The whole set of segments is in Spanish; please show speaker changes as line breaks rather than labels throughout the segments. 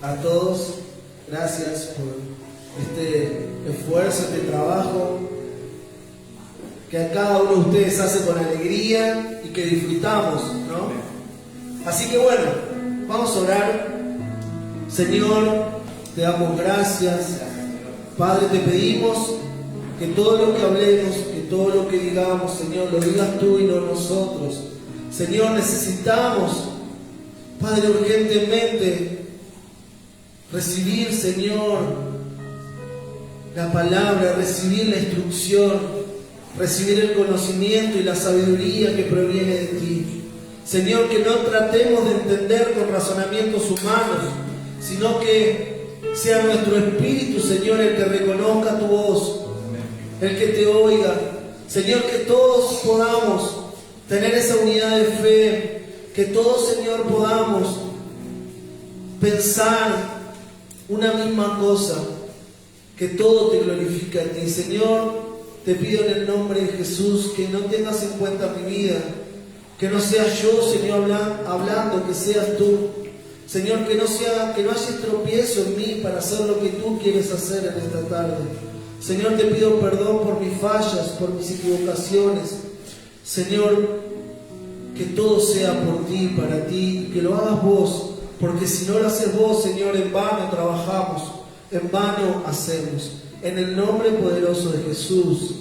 a todos. Gracias por este esfuerzo, este trabajo que a cada uno de ustedes hace con alegría y que disfrutamos, ¿no? Así que bueno, vamos a orar. Señor, te damos gracias. Padre, te pedimos que todo lo que hablemos, que todo lo que digamos, Señor, lo digas tú y no nosotros. Señor, necesitamos, Padre, urgentemente recibir, Señor, la palabra, recibir la instrucción, recibir el conocimiento y la sabiduría que proviene de ti. Señor, que no tratemos de entender con razonamientos humanos, sino que sea nuestro espíritu, Señor, el que reconozca tu voz, el que te oiga. Señor, que todos podamos tener esa unidad de fe, que todos, Señor, podamos pensar una misma cosa, que todo te glorifica a ti. Señor, te pido en el nombre de Jesús que no tengas en cuenta mi vida, que no sea yo, Señor, hablando, que seas tú. Señor, que no haya tropiezo en mí para hacer lo que tú quieres hacer en esta tarde. Señor, te pido perdón por mis fallas, por mis equivocaciones. Señor, que todo sea por ti, para ti, y que lo hagas vos, porque si no lo haces vos, Señor, en vano trabajamos, en vano hacemos. En el nombre poderoso de Jesús.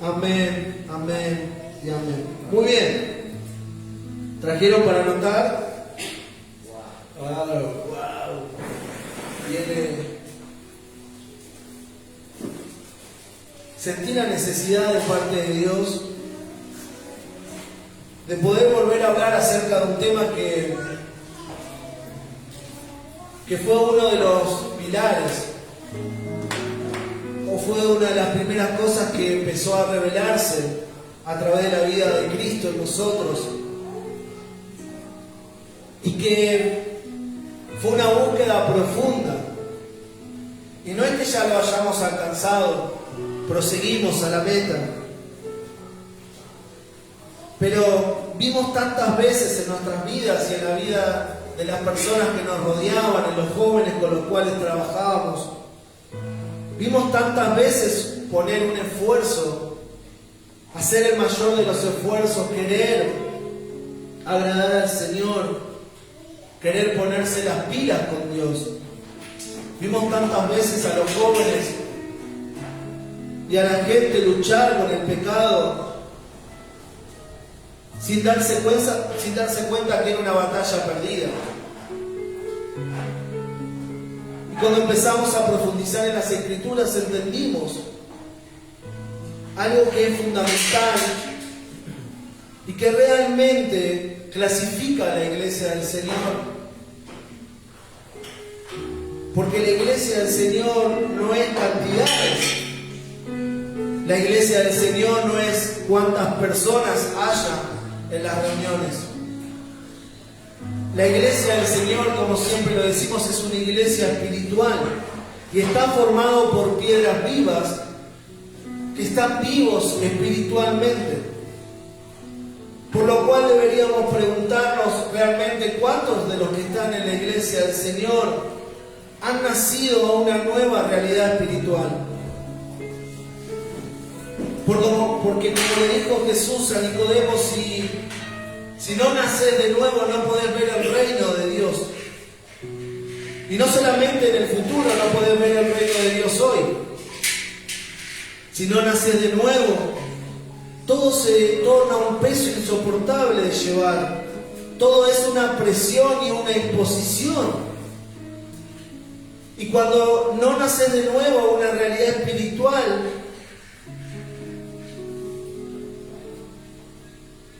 Amén, amén y amén. Muy bien. ¿Trajeron para anotar? Wow. Sentí la necesidad de parte de Dios de poder volver a hablar acerca de un tema que fue uno de los pilares, o fue una de las primeras cosas que empezó a revelarse a través de la vida de Cristo en nosotros, y que fue una búsqueda profunda. Y no es que ya lo hayamos alcanzado, proseguimos a la meta, pero vimos tantas veces en nuestras vidas y en la vida de las personas que nos rodeaban, en los jóvenes con los cuales trabajábamos, vimos tantas veces poner un esfuerzo, hacer el mayor de los esfuerzos, querer agradar al Señor, querer ponerse las pilas con Dios. Vimos tantas veces a los jóvenes y a la gente luchar con el pecado sin darse cuenta que era una batalla perdida. Y cuando empezamos a profundizar en las Escrituras entendimos algo que es fundamental y que realmente clasifica a la iglesia del Señor. Porque la iglesia del Señor no es cantidades. La iglesia del Señor no es cuántas personas haya en las reuniones. La iglesia del Señor, como siempre lo decimos, es una iglesia espiritual y está formado por piedras vivas que están vivos espiritualmente. Por lo cual deberíamos preguntarnos realmente cuántos de los que están en la iglesia del Señor han nacido a una nueva realidad espiritual. Porque como le dijo Jesús a Nicodemo, si no naces de nuevo no podés ver el reino de Dios. Y no solamente en el futuro no podés ver el reino de Dios hoy. Si no naces de nuevo, todo se torna un peso insoportable de llevar. Todo es una presión y una imposición. Y cuando no naces de nuevo a una realidad espiritual,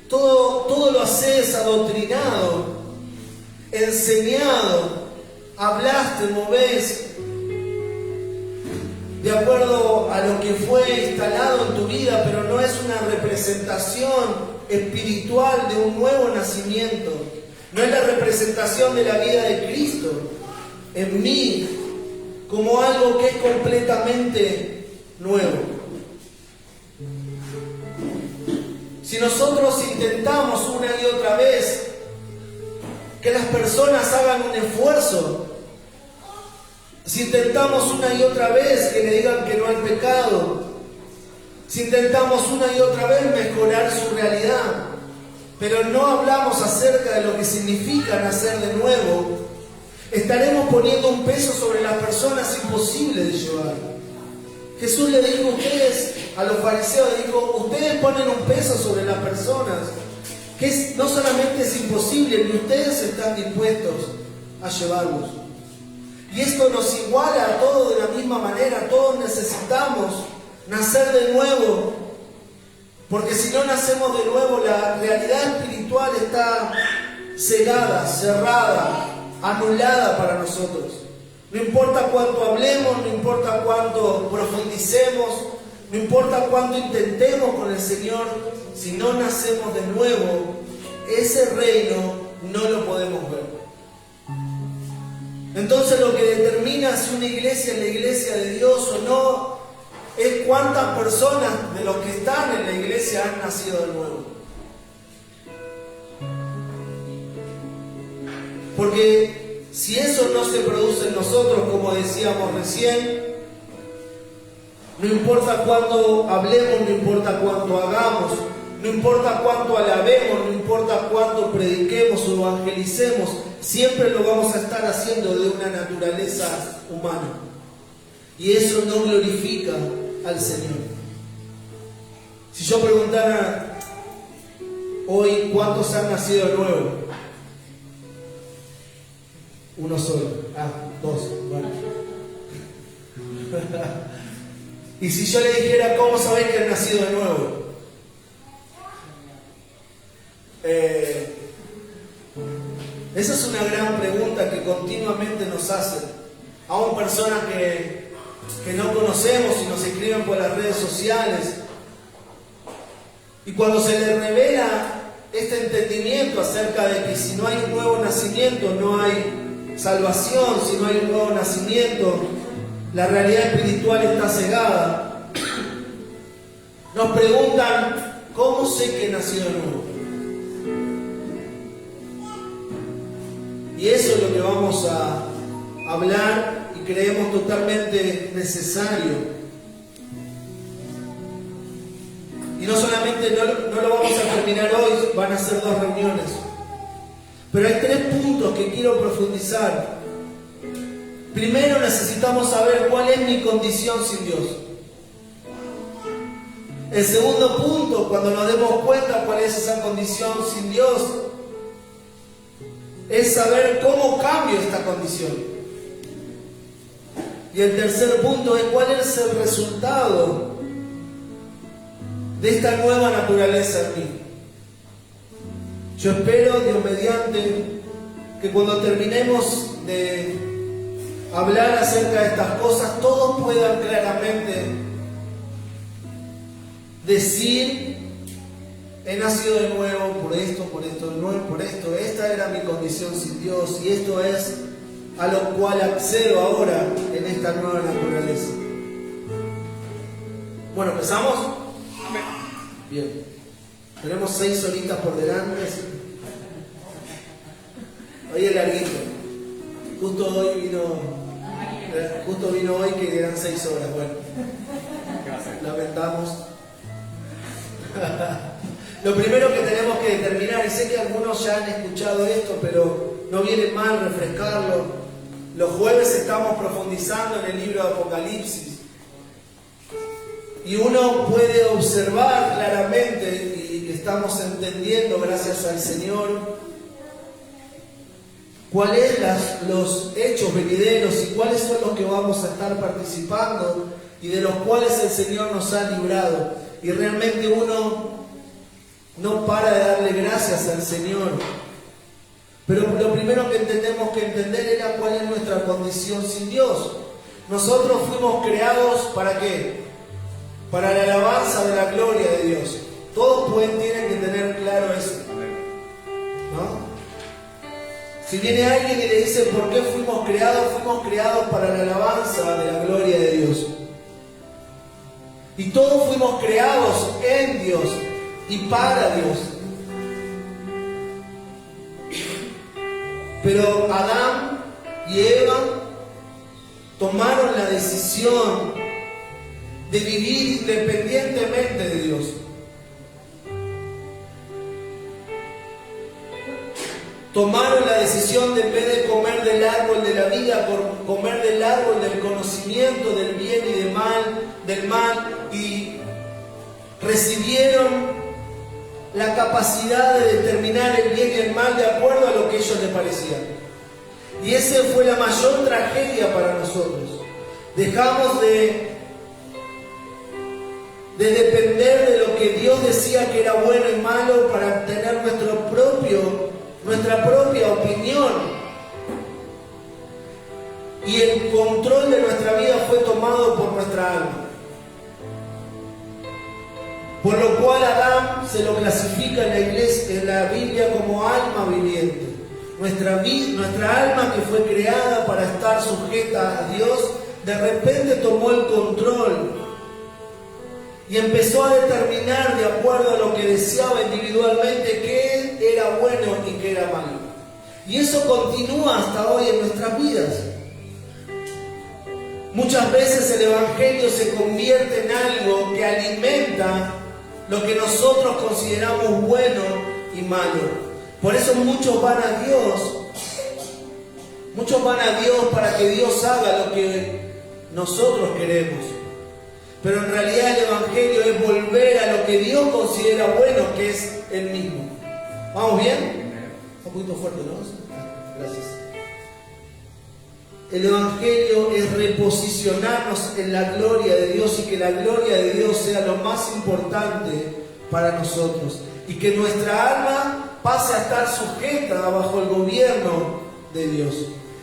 todo lo haces adoctrinado, enseñado, hablas, te movés de acuerdo a lo que fue instalado en tu vida, pero no es una representación espiritual de un nuevo nacimiento. No es la representación de la vida de Cristo en mí como algo que es completamente nuevo. Si nosotros intentamos una y otra vez que las personas hagan un esfuerzo si intentamos una y otra vez que le digan que no al pecado, si intentamos una y otra vez mejorar su realidad, pero no hablamos acerca de lo que significa nacer de nuevo, estaremos poniendo un peso sobre las personas imposible de llevar. Jesús le dijo a los fariseos, dijo, ustedes ponen un peso sobre las personas que no solamente es imposible, ni ustedes están dispuestos a llevarlos. Y esto nos iguala a todos de la misma manera, todos necesitamos nacer de nuevo, porque si no nacemos de nuevo, la realidad espiritual está cegada, cerrada, anulada para nosotros. No importa cuánto hablemos, no importa cuánto profundicemos, no importa cuánto intentemos con el Señor, si no nacemos de nuevo, ese reino no lo podemos ver. Entonces lo que determina si una iglesia es la iglesia de Dios o no, es cuántas personas de los que están en la iglesia han nacido de nuevo. Porque si eso no se produce en nosotros, como decíamos recién, no importa cuánto hablemos, no importa cuánto hagamos, no importa cuánto alabemos, no importa cuánto prediquemos o evangelicemos, siempre lo vamos a estar haciendo de una naturaleza humana. Y eso no glorifica al Señor. Si yo preguntara hoy cuántos han nacido de nuevo, uno solo, dos, bueno. Y si yo le dijera cómo sabéis que han nacido de nuevo, esa es una gran pregunta que continuamente nos hacen, aún personas que no conocemos y nos escriben por las redes sociales. Y cuando se les revela este entendimiento acerca de que si no hay un nuevo nacimiento, no hay salvación, si no hay un nuevo nacimiento, la realidad espiritual está cegada, nos preguntan, ¿cómo sé que nació de nuevo? Y eso es lo que vamos a hablar y creemos totalmente necesario. Y no solamente no lo vamos a terminar hoy, van a ser 2 reuniones. Pero hay 3 puntos que quiero profundizar. Primero necesitamos saber cuál es mi condición sin Dios. El segundo punto, cuando nos demos cuenta cuál es esa condición sin Dios, es saber cómo cambio esta condición. Y el tercer punto es cuál es el resultado de esta nueva naturaleza en mí. Yo espero, Dios mediante, que cuando terminemos de hablar acerca de estas cosas, todos puedan claramente decir: he nacido de nuevo por esto, de nuevo por esto. Esta era mi condición sin Dios y esto es a lo cual accedo ahora en esta nueva naturaleza. Bueno, ¿empezamos? Bien. Tenemos 6 horitas por delante. Hoy es larguito. Justo vino hoy que eran 6 horas. Bueno, lamentamos. Lo primero que tenemos que determinar, y sé que algunos ya han escuchado esto, pero no viene mal refrescarlo. Los jueves estamos profundizando en el libro de Apocalipsis. Y uno puede observar claramente, y estamos entendiendo gracias al Señor, cuáles son los hechos venideros y cuáles son los que vamos a estar participando y de los cuales el Señor nos ha librado. Y realmente uno no para de darle gracias al Señor. Pero lo primero que tenemos que entender era cuál es nuestra condición sin Dios. Nosotros fuimos creados ¿para qué? Para la alabanza de la gloria de Dios. Todos tienen que tener claro eso, ¿no? Si viene alguien y le dice ¿por qué fuimos creados para la alabanza de la gloria de Dios. Y todos fuimos creados en Dios y para Dios. Pero Adán y Eva, tomaron la decisión de vivir independientemente de Dios. Tomaron la decisión de, en vez de comer del árbol de la vida, por comer del árbol del conocimiento del bien y del mal, y recibieron la capacidad de determinar el bien y el mal de acuerdo a lo que a ellos les parecía. Y esa fue la mayor tragedia para nosotros. Dejamos de depender de lo que Dios decía que era bueno y malo para tener nuestra propia opinión. Y el control de nuestra vida fue tomado por nuestra alma. Por lo cual Adán se lo clasifica en la Biblia como alma viviente. Nuestra alma, que fue creada para estar sujeta a Dios, de repente tomó el control y empezó a determinar de acuerdo a lo que deseaba individualmente qué era bueno y qué era malo. Y eso continúa hasta hoy en nuestras vidas. Muchas veces el Evangelio se convierte en algo que alimenta lo que nosotros consideramos bueno y malo. Por eso muchos van a Dios para que Dios haga lo que nosotros queremos. Pero en realidad el Evangelio es volver a lo que Dios considera bueno, que es Él mismo. ¿Vamos bien? Está un poquito fuerte, ¿no? Gracias. El Evangelio es reposicionarnos en la gloria de Dios y que la gloria de Dios sea lo más importante para nosotros. Y que nuestra alma pase a estar sujeta bajo el gobierno de Dios.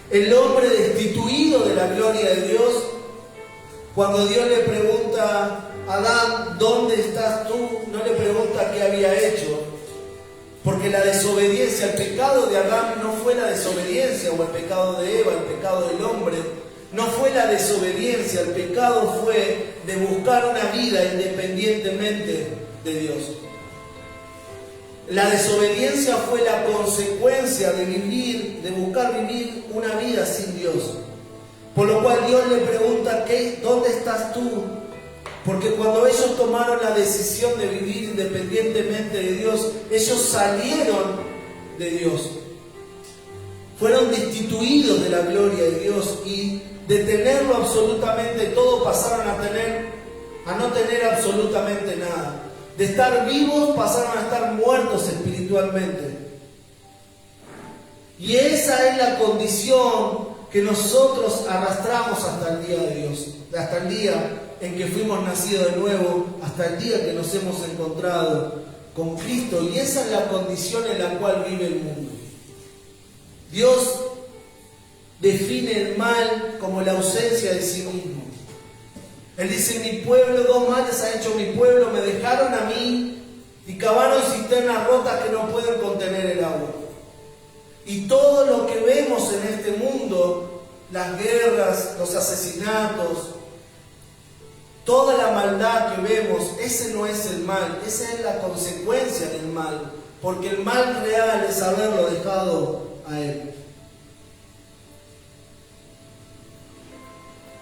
El hombre destituido de la gloria de Dios, cuando Dios le pregunta a Adán, ¿dónde estás tú?, no le pregunta qué había hecho. Porque la desobediencia, el pecado de Adán no fue la desobediencia, o el pecado de Eva, el pecado del hombre, no fue la desobediencia, el pecado fue de buscar una vida independientemente de Dios. La desobediencia fue la consecuencia de buscar vivir una vida sin Dios. Por lo cual Dios le pregunta, ¿dónde estás tú? Porque cuando ellos tomaron la decisión de vivir independientemente de Dios, ellos salieron de Dios. Fueron destituidos de la gloria de Dios y de tenerlo absolutamente todo pasaron a no tener absolutamente nada. De estar vivos pasaron a estar muertos espiritualmente. Y esa es la condición que nosotros arrastramos hasta el día de Dios, hasta el día en que fuimos nacidos de nuevo, hasta el día que nos hemos encontrado con Cristo. Y esa es la condición en la cual vive el mundo. Dios define el mal como la ausencia de sí mismo. Él dice, mi pueblo, dos males ha hecho mi pueblo, me dejaron a mí y cavaron cisternas rotas que no pueden contener el agua. Y todo lo que vemos en este mundo, las guerras, los asesinatos, toda la maldad que vemos, ese no es el mal, esa es la consecuencia del mal, porque el mal real es haberlo dejado a Él.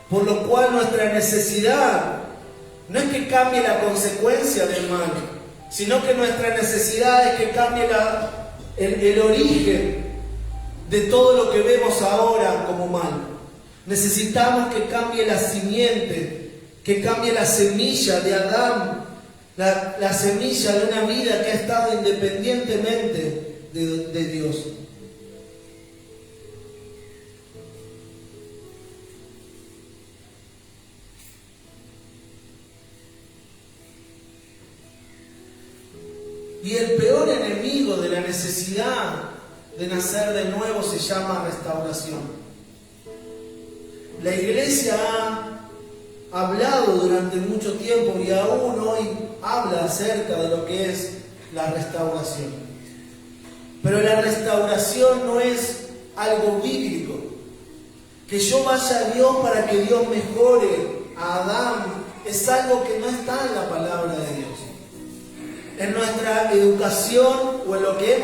Por lo cual nuestra necesidad no es que cambie la consecuencia del mal, sino que nuestra necesidad es que cambie el origen de todo lo que vemos ahora como mal. Necesitamos que cambie la simiente, que cambie la semilla de Adán, la semilla de una vida que ha estado independientemente de Dios. Y el peor enemigo de la necesidad de nacer de nuevo se llama restauración. La iglesia ha hablado durante mucho tiempo y aún hoy habla acerca de lo que es la restauración. Pero la restauración no es algo bíblico. Que yo vaya a Dios para que Dios mejore a Adán es algo que no está en la palabra de Dios. En nuestra educación o en lo que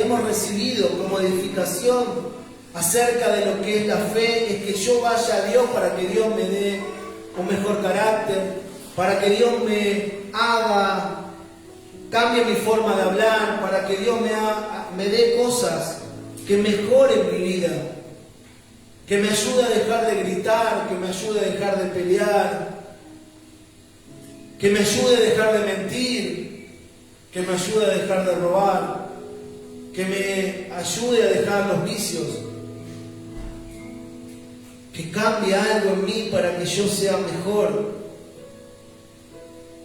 hemos recibido como edificación acerca de lo que es la fe es que yo vaya a Dios para que Dios me dé un mejor carácter, para que Dios me haga, cambie mi forma de hablar, para que Dios me dé cosas que mejoren mi vida, que me ayude a dejar de gritar, que me ayude a dejar de pelear, que me ayude a dejar de mentir, que me ayude a dejar de robar, que me ayude a dejar los vicios, que cambie algo en mí para que yo sea mejor.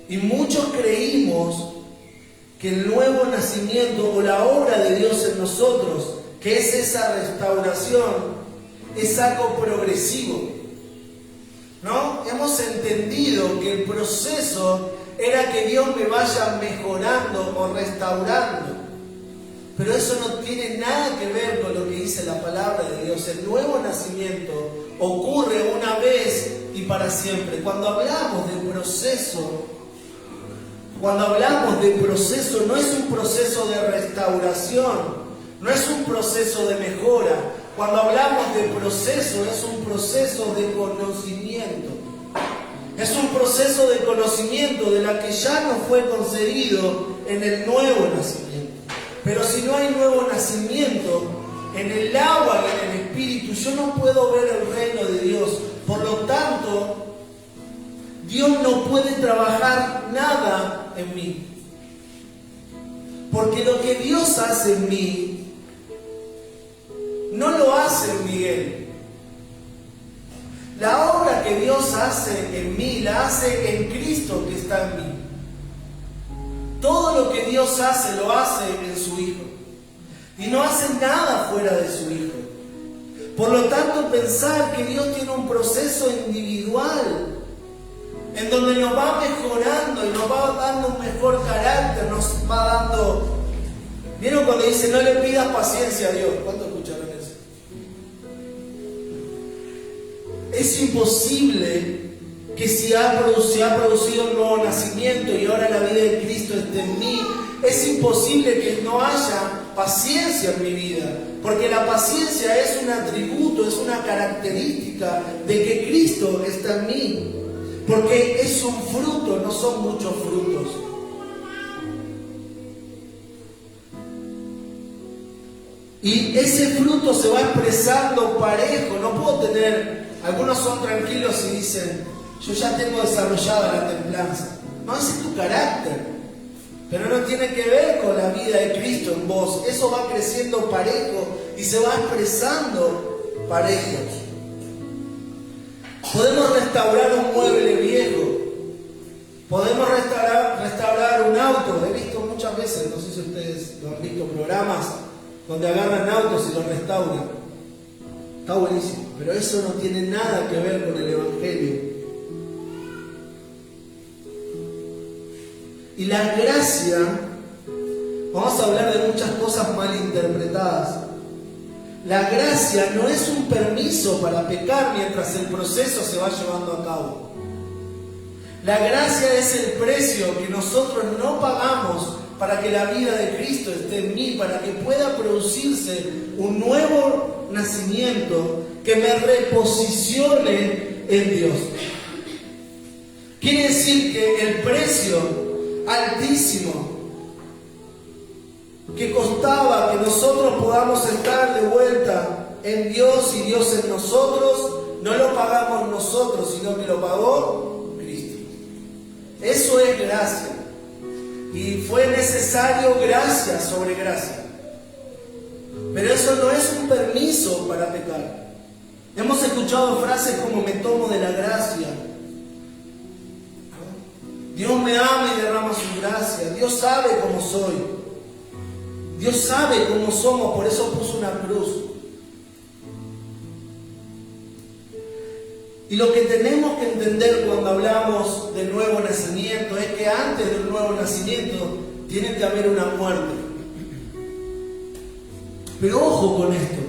Y muchos creímos que el nuevo nacimiento o la obra de Dios en nosotros, que es esa restauración, es algo progresivo, ¿no? Hemos entendido que el proceso era que Dios me vaya mejorando o restaurando. Pero eso no tiene nada que ver con lo que dice la palabra de Dios. El nuevo nacimiento ocurre una vez y para siempre. Cuando hablamos de proceso, no es un proceso de restauración, no es un proceso de mejora. Cuando hablamos de proceso, es un proceso de conocimiento. Es un proceso de conocimiento de la que ya nos fue concedido en el nuevo nacimiento. Pero si no hay nuevo nacimiento, en el agua y en el Espíritu, yo no puedo ver el reino de Dios. Por lo tanto, Dios no puede trabajar nada en mí. Porque lo que Dios hace en mí, no lo hace en Miguel. La obra que Dios hace en mí, la hace en Cristo que está en mí. Todo lo que Dios hace, lo hace en su Hijo. Y no hace nada fuera de su Hijo. Por lo tanto, pensar que Dios tiene un proceso individual, en donde nos va mejorando y nos va dando un mejor carácter, nos va dando... ¿Vieron cuando dice no le pidas paciencia a Dios? ¿Cuántos escucharon eso? Es imposible que si ha producido un nuevo nacimiento y ahora la vida de Cristo está en mí, es imposible que no haya paciencia en mi vida, porque la paciencia es un atributo, es una característica de que Cristo está en mí, porque es un fruto, no son muchos frutos. Y ese fruto se va expresando parejo. No puedo tener, algunos son tranquilos y dicen, yo ya tengo desarrollada la templanza. No, ese es tu carácter, pero no tiene que ver con la vida de Cristo en vos. Eso va creciendo parejo y se va expresando parejo. Podemos restaurar un mueble viejo, podemos restaurar un auto. He visto muchas veces, no sé si ustedes lo han visto, programas donde agarran autos y los restauran. Está buenísimo, pero eso no tiene nada que ver con el Evangelio. Y la gracia, vamos a hablar de muchas cosas mal interpretadas. La gracia no es un permiso para pecar mientras el proceso se va llevando a cabo. La gracia es el precio que nosotros no pagamos para que la vida de Cristo esté en mí, para que pueda producirse un nuevo nacimiento que me reposicione en Dios. Quiere decir que el precio altísimo que costaba que nosotros podamos estar de vuelta en Dios y Dios en nosotros, no lo pagamos nosotros, sino que lo pagó Cristo. Eso es gracia. Y fue necesario gracia sobre gracia. Pero eso no es un permiso para pecar. Hemos escuchado frases como me tomo de la gracia. Dios me ama y derrama su gracia. Dios sabe cómo soy. Dios sabe cómo somos, por eso puso una cruz. Y lo que tenemos que entender cuando hablamos del nuevo nacimiento es que antes del nuevo nacimiento tiene que haber una muerte. Pero ojo con esto,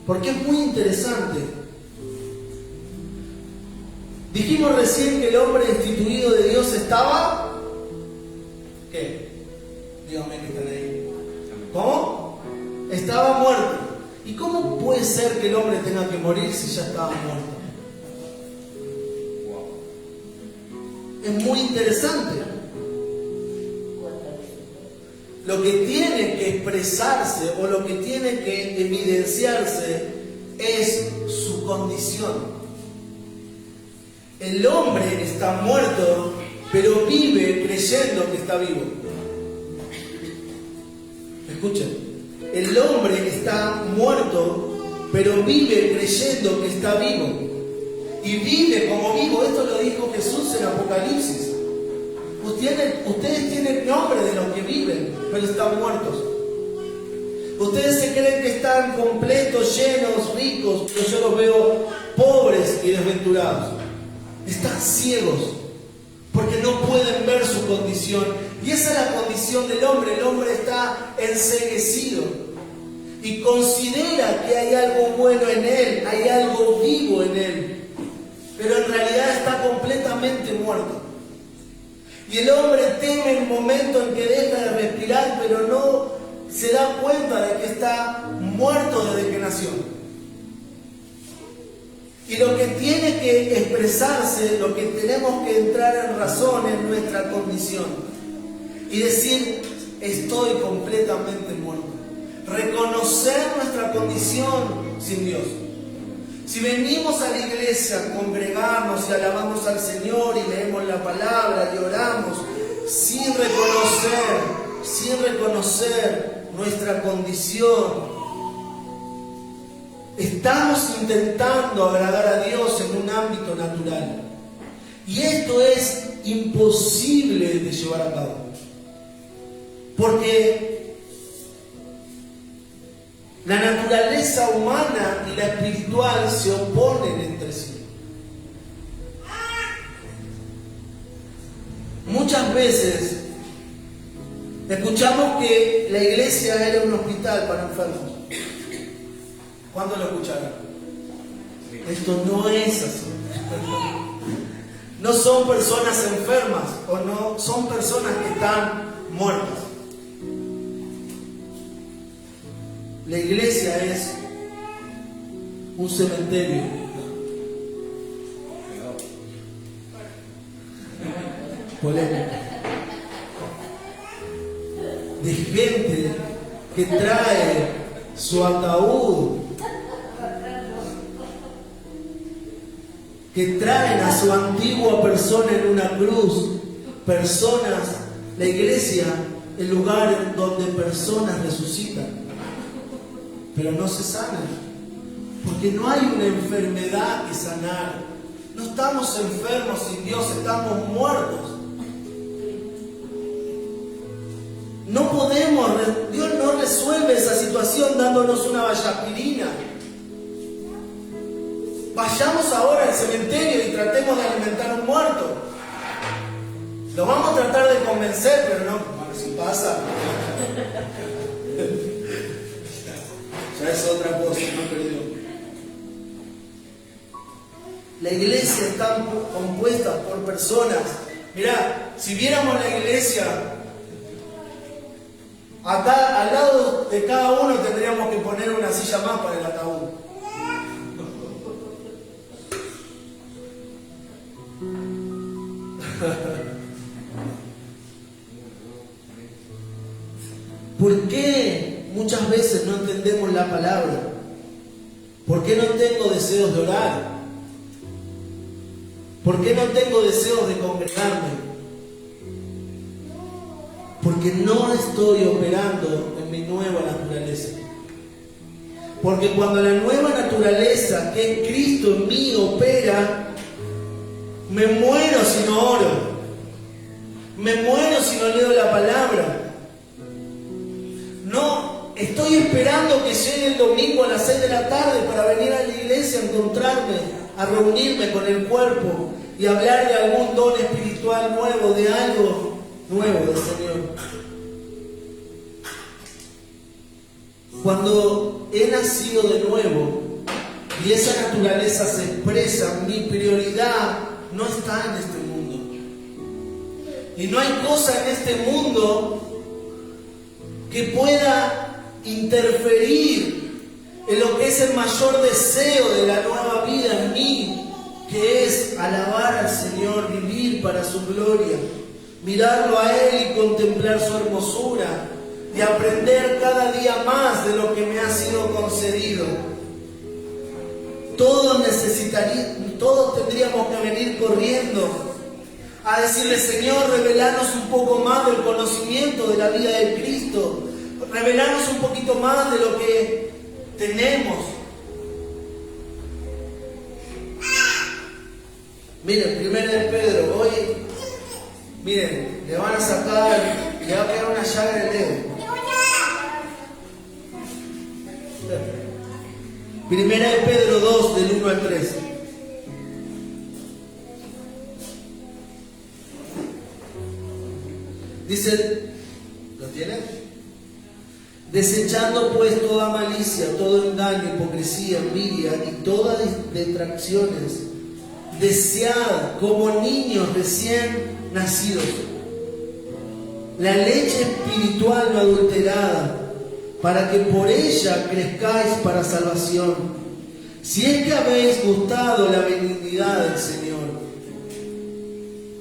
porque es muy interesante. Dijimos recién que el hombre instituido de Dios estaba... ¿Qué? Díganme que están ahí. ¿Cómo? Estaba muerto. ¿Y cómo puede ser que el hombre tenga que morir si ya estaba muerto. Es muy interesante. Lo que tiene que expresarse o lo que tiene que evidenciarse es su condición. El hombre está muerto, pero vive creyendo que está vivo. Escuchen, el hombre está muerto, pero vive creyendo que está vivo. Y vive como vivo. Esto lo dijo Jesús en Apocalipsis. Ustedes tienen nombre de los que viven, pero están muertos. Ustedes se creen que están completos, llenos, ricos, pero yo los veo pobres y desventurados. Están ciegos, porque no pueden ver su condición. Y esa es la condición del hombre. El hombre está enceguecido y considera que hay algo bueno en él, hay algo vivo en él, pero en realidad está completamente muerto. Y el hombre teme el momento en que deja de respirar, pero no se da cuenta de que está muerto desde que nació. Y lo que tiene que expresarse, lo que tenemos que entrar en razón es nuestra condición. Y decir, estoy completamente muerto. Reconocer nuestra condición sin Dios. Si venimos a la iglesia a congregarnos y alabamos al Señor y leemos la palabra y oramos sin reconocer nuestra condición, estamos intentando agradar a Dios en un ámbito natural. Y esto es imposible de llevar a cabo. Porque la naturaleza humana y la espiritual se oponen entre sí. Muchas veces escuchamos que la iglesia era un hospital para enfermos. ¿Cuándo lo escucharon? Esto no es así. No son personas enfermas o no son personas que están muertas. La iglesia es un cementerio. Polémica. De gente que trae su ataúd, que traen a su antigua persona en una cruz. Personas, la iglesia, el lugar donde personas resucitan, pero no se sanan, porque no hay una enfermedad que sanar. No estamos enfermos sin Dios, estamos muertos. No podemos, Dios no resuelve esa situación dándonos una vallaspirina. Vayamos ahora al cementerio y tratemos de alimentar a un muerto. Lo vamos a tratar de convencer, pero no, bueno, si pasa, ya es otra cosa, no perdió. La iglesia está compuesta por personas. Mirá, si viéramos la iglesia, acá al lado de cada uno tendríamos que poner una silla más para el ataúd. ¿Por qué muchas veces no entendemos la palabra? ¿Por qué no tengo deseos de orar? ¿Por qué no tengo deseos de congregarme? Porque no estoy operando en mi nueva naturaleza. Porque cuando la nueva naturaleza, que es Cristo en mí, opera, me muero si no oro. Me muero si no leo la palabra. No, estoy esperando que llegue el domingo a las 6 de la tarde para venir a la iglesia a encontrarme, a reunirme con el cuerpo y hablar de algún don espiritual nuevo, de algo nuevo del Señor. Cuando he nacido de nuevo y esa naturaleza se expresa, mi prioridad no está en este mundo. Y no hay cosa en este mundo que pueda interferir en lo que es el mayor deseo de la nueva vida en mí, que es alabar al Señor, vivir para su gloria, mirarlo a Él y contemplar su hermosura, y aprender cada día más de lo que me ha sido concedido. Todos tendríamos que venir corriendo a decirle: Señor, revelanos un poco más del conocimiento de la vida de Cristo, revelanos un poquito más de lo que tenemos. Miren, 1 de Pedro, hoy, miren, le van a sacar, le va a quedar una llaga en el dedo. 1 de Pedro 2, del 1 al 3. Dice, ¿lo tienen? Desechando pues toda malicia, todo engaño, hipocresía, envidia y todas detracciones, desead como niños recién nacidos la leche espiritual no adulterada, para que por ella crezcáis para salvación, si es que habéis gustado la benignidad del Señor.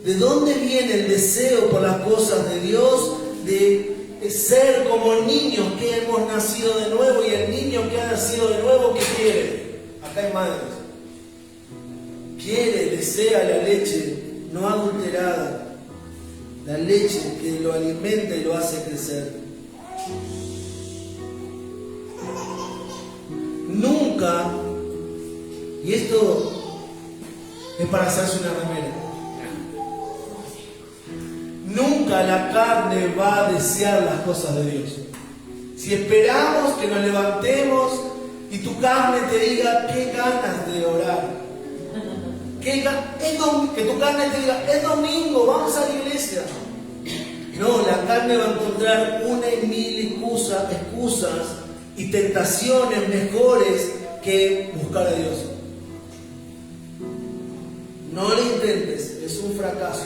¿De dónde viene el deseo por las cosas de Dios? De ser como niños que hemos nacido de nuevo, y el niño que ha nacido de nuevo, ¿qué quiere? Acá hay madres. Quiere, desea la leche no adulterada, la leche que lo alimenta y lo hace crecer. Nunca, y esto es para hacerse una remera, nunca la carne va a desear las cosas de Dios. Si esperamos que nos levantemos y tu carne te diga: qué ganas de orar, que tu carne te diga: es domingo, vamos a la iglesia. No, la carne va a encontrar una y mil excusas y tentaciones mejores que buscar a Dios. No lo intentes, es un fracaso.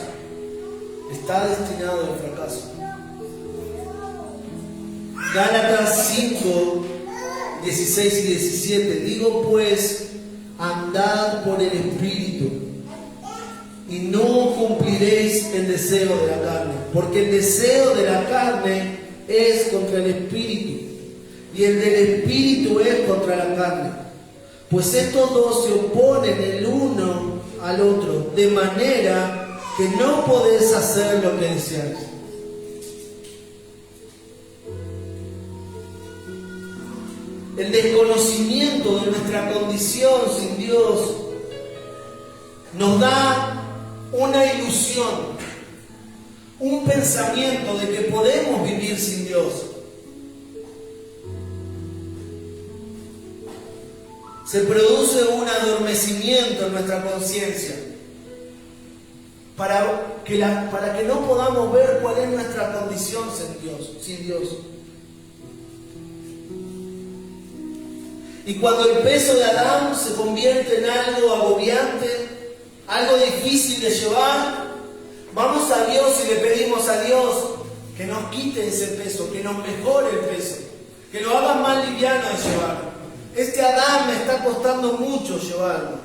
Está destinado al fracaso. Gálatas 5, 16 y 17. Digo pues, andad por el Espíritu, y no cumpliréis el deseo de la carne, porque el deseo de la carne es contra el Espíritu, y el del Espíritu es contra la carne, pues estos dos se oponen el uno al otro, de manera que no podés hacer lo que deseáis. El desconocimiento de nuestra condición sin Dios nos da una ilusión, un pensamiento de que podemos vivir sin Dios. Se produce un adormecimiento en nuestra conciencia para que no podamos ver cuál es nuestra condición sin Dios. Y cuando el peso de Adán se convierte en algo agobiante, algo difícil de llevar, vamos a Dios y le pedimos a Dios que nos quite ese peso, que nos mejore el peso, que lo haga más liviano de llevar. Este Adán me está costando mucho llevarlo.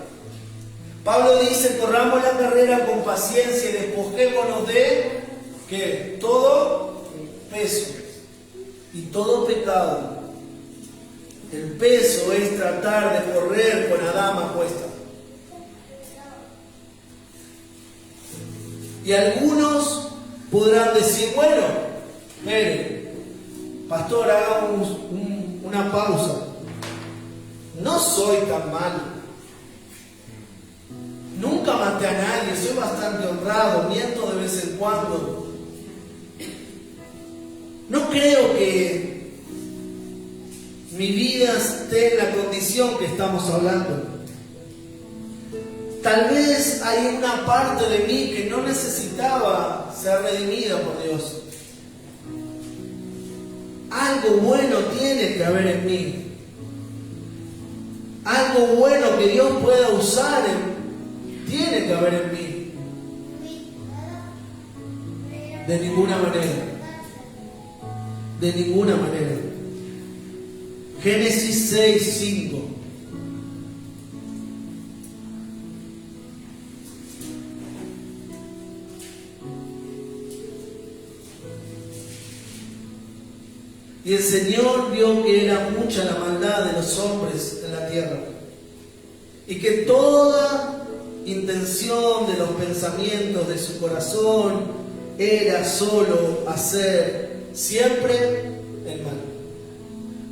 Pablo dice: corramos la carrera con paciencia y despojémonos de ¿qué? Todo peso y todo pecado. El peso es tratar de correr con la dama puesta. Y algunos podrán decir: bueno, mire, pastor, haga una pausa. No soy tan malo. Nunca maté a nadie, soy bastante honrado, miento de vez en cuando. No creo que mi vida esté en la condición que estamos hablando. Tal vez hay una parte de mí que no necesitaba ser redimida por Dios. Algo bueno tiene que haber en mí. Algo bueno que Dios pueda usar tiene que haber en mí. De ninguna manera. De ninguna manera. Génesis 6:5. Y el Señor vio que era mucha la maldad de los hombres en la tierra, y que toda intención de los pensamientos de su corazón era solo hacer siempre el mal.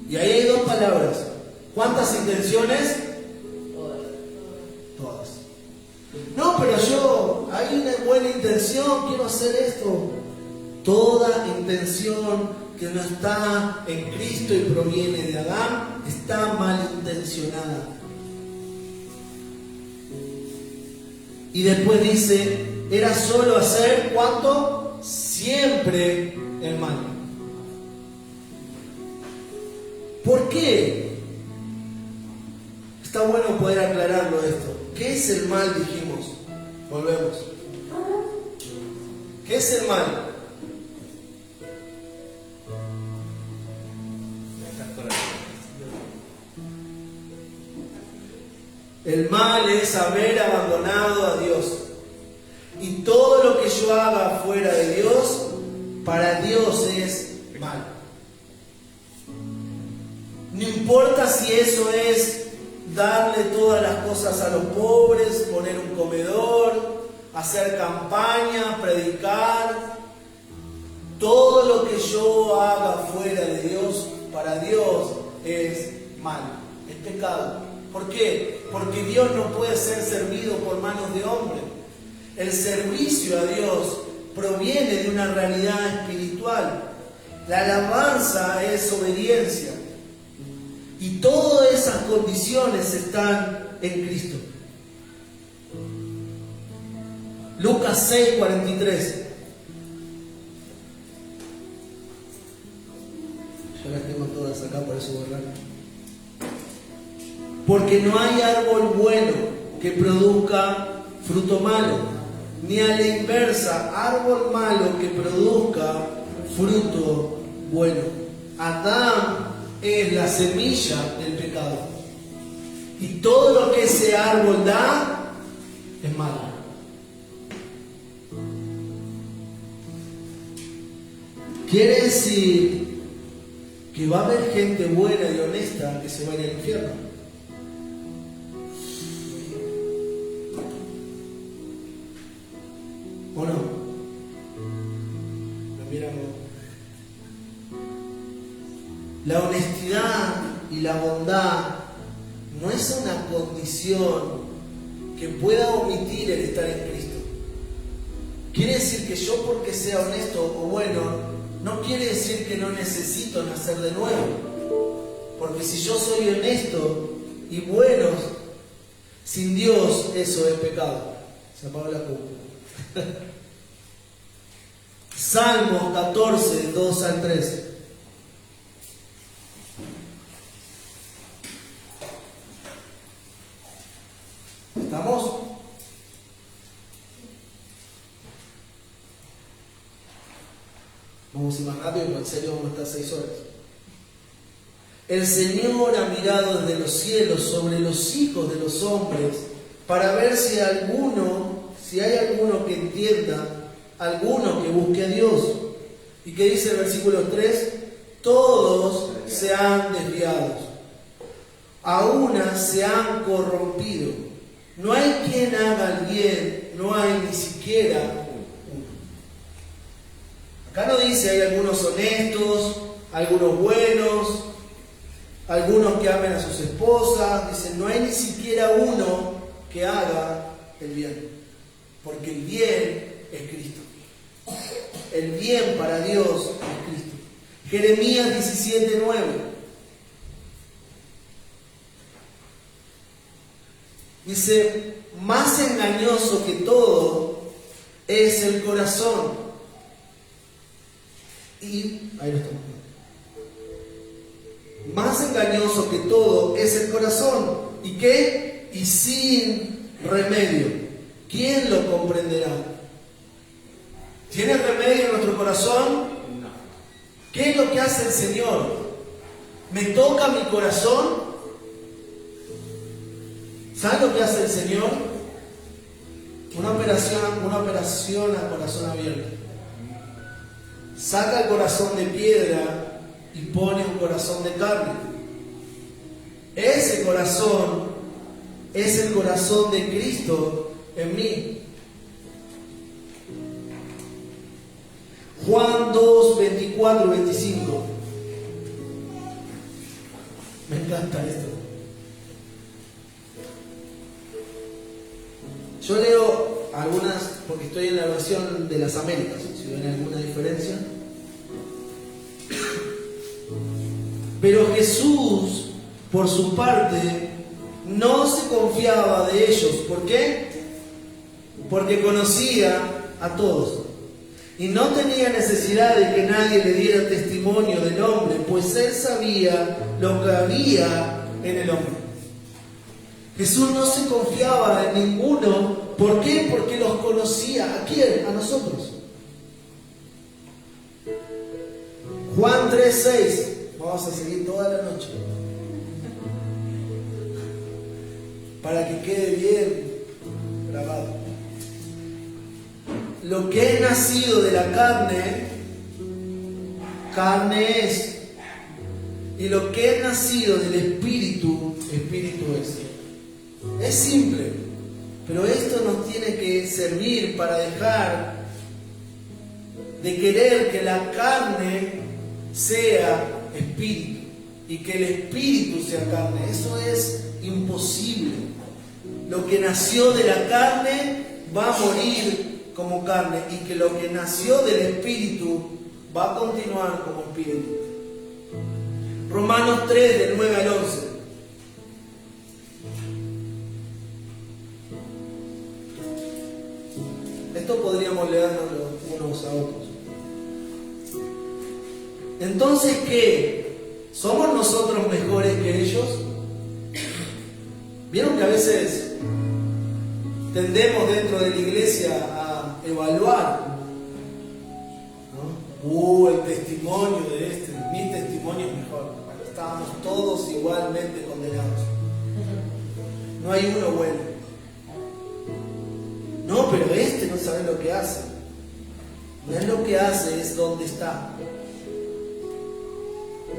Y ahí hay dos palabras. ¿Cuántas intenciones? Todas. No, pero yo, hay una buena intención, quiero hacer esto. Toda intención que no está en Cristo y proviene de Adán está malintencionada. Y después dice, era solo hacer, ¿cuánto? Siempre el mal. ¿Por qué? Está bueno poder aclararlo esto. ¿Qué es el mal? Dijimos. Volvemos. ¿Qué es el mal? El mal es haber abandonado a Dios. Y todo lo que yo haga fuera de Dios, para Dios es mal. No importa si eso es darle todas las cosas a los pobres, poner un comedor, hacer campaña, predicar. Todo lo que yo haga fuera de Dios, para Dios es mal, es pecado. ¿Por qué? Porque Dios no puede ser servido por manos de hombre. El servicio a Dios proviene de una realidad espiritual. La alabanza es obediencia. Y todas esas condiciones están en Cristo. Lucas 6:43. Yo las tengo todas acá, por eso borrar. Porque no hay árbol bueno que produzca fruto malo, ni a la inversa, árbol malo que produzca fruto bueno. Adán es la semilla del pecado. Y todo lo que ese árbol da es malo. Quiere decir que va a haber gente buena y honesta que se vaya al infierno. ¿O no? Lo miramos. La honestidad y la bondad no es una condición que pueda omitir el estar en Cristo. Quiere decir que yo, porque sea honesto o bueno, no quiere decir que no necesito nacer de nuevo. Porque si yo soy honesto y bueno, sin Dios eso es pecado. Se apagó la cuba. Salmos 14, 2 al 3. ¿Estamos? Vamos a ir más rápido, porque en serio vamos a estar 6 horas. El Señor ha mirado desde los cielos sobre los hijos de los hombres para ver si hay alguno que entienda, alguno que busque a Dios. ¿Y qué dice el versículo 3? Todos se han desviado, a una se han corrompido. No hay quien haga el bien, no hay ni siquiera uno. Acá no dice hay algunos honestos, algunos buenos, algunos que amen a sus esposas. Dice no hay ni siquiera uno que haga el bien, porque el bien es Cristo. El bien para Dios es Cristo. Jeremías 17:9. Dice, más engañoso que todo es el corazón. Y, ahí lo estamos viendo. Más engañoso que todo es el corazón. ¿Y qué? Y sin remedio. ¿Quién lo comprenderá? ¿Tiene remedio en nuestro corazón? No. ¿Qué es lo que hace el Señor? me toca mi corazón. ¿Saben lo que hace el Señor? Una operación a corazón abierto. Saca el corazón de piedra y pone un corazón de carne. Ese corazón es el corazón de Cristo en mí. Juan 2, 24, 25. Me encanta esto. Yo leo algunas, porque estoy en la versión de las Américas, si ven alguna diferencia. Pero Jesús, por su parte, no se confiaba de ellos. ¿Por qué? Porque conocía a todos. Y no tenía necesidad de que nadie le diera testimonio del hombre, pues él sabía lo que había en el hombre. Jesús no se confiaba en ninguno. ¿Por qué? Porque los conocía. ¿A quién? A nosotros. Juan 3:6. Vamos a seguir toda la noche. Para que quede bien grabado. Lo que es nacido de la carne, carne es. Y lo que es nacido del Espíritu, Espíritu es. Es simple, pero esto nos tiene que servir para dejar de querer que la carne sea espíritu y que el espíritu sea carne. Eso es imposible. Lo que nació de la carne va a morir como carne, y que lo que nació del espíritu va a continuar como espíritu. Romanos 3, del 9 al 11. Esto podríamos leerlo unos a otros. Entonces, ¿qué? ¿Somos nosotros mejores que ellos? ¿Vieron que a veces tendemos dentro de la iglesia a evaluar, ¿no? El testimonio de este, mi testimonio es mejor. Bueno, estábamos todos igualmente condenados. No hay uno bueno. No, pero este no sabe lo que hace. No es lo que hace, es dónde está.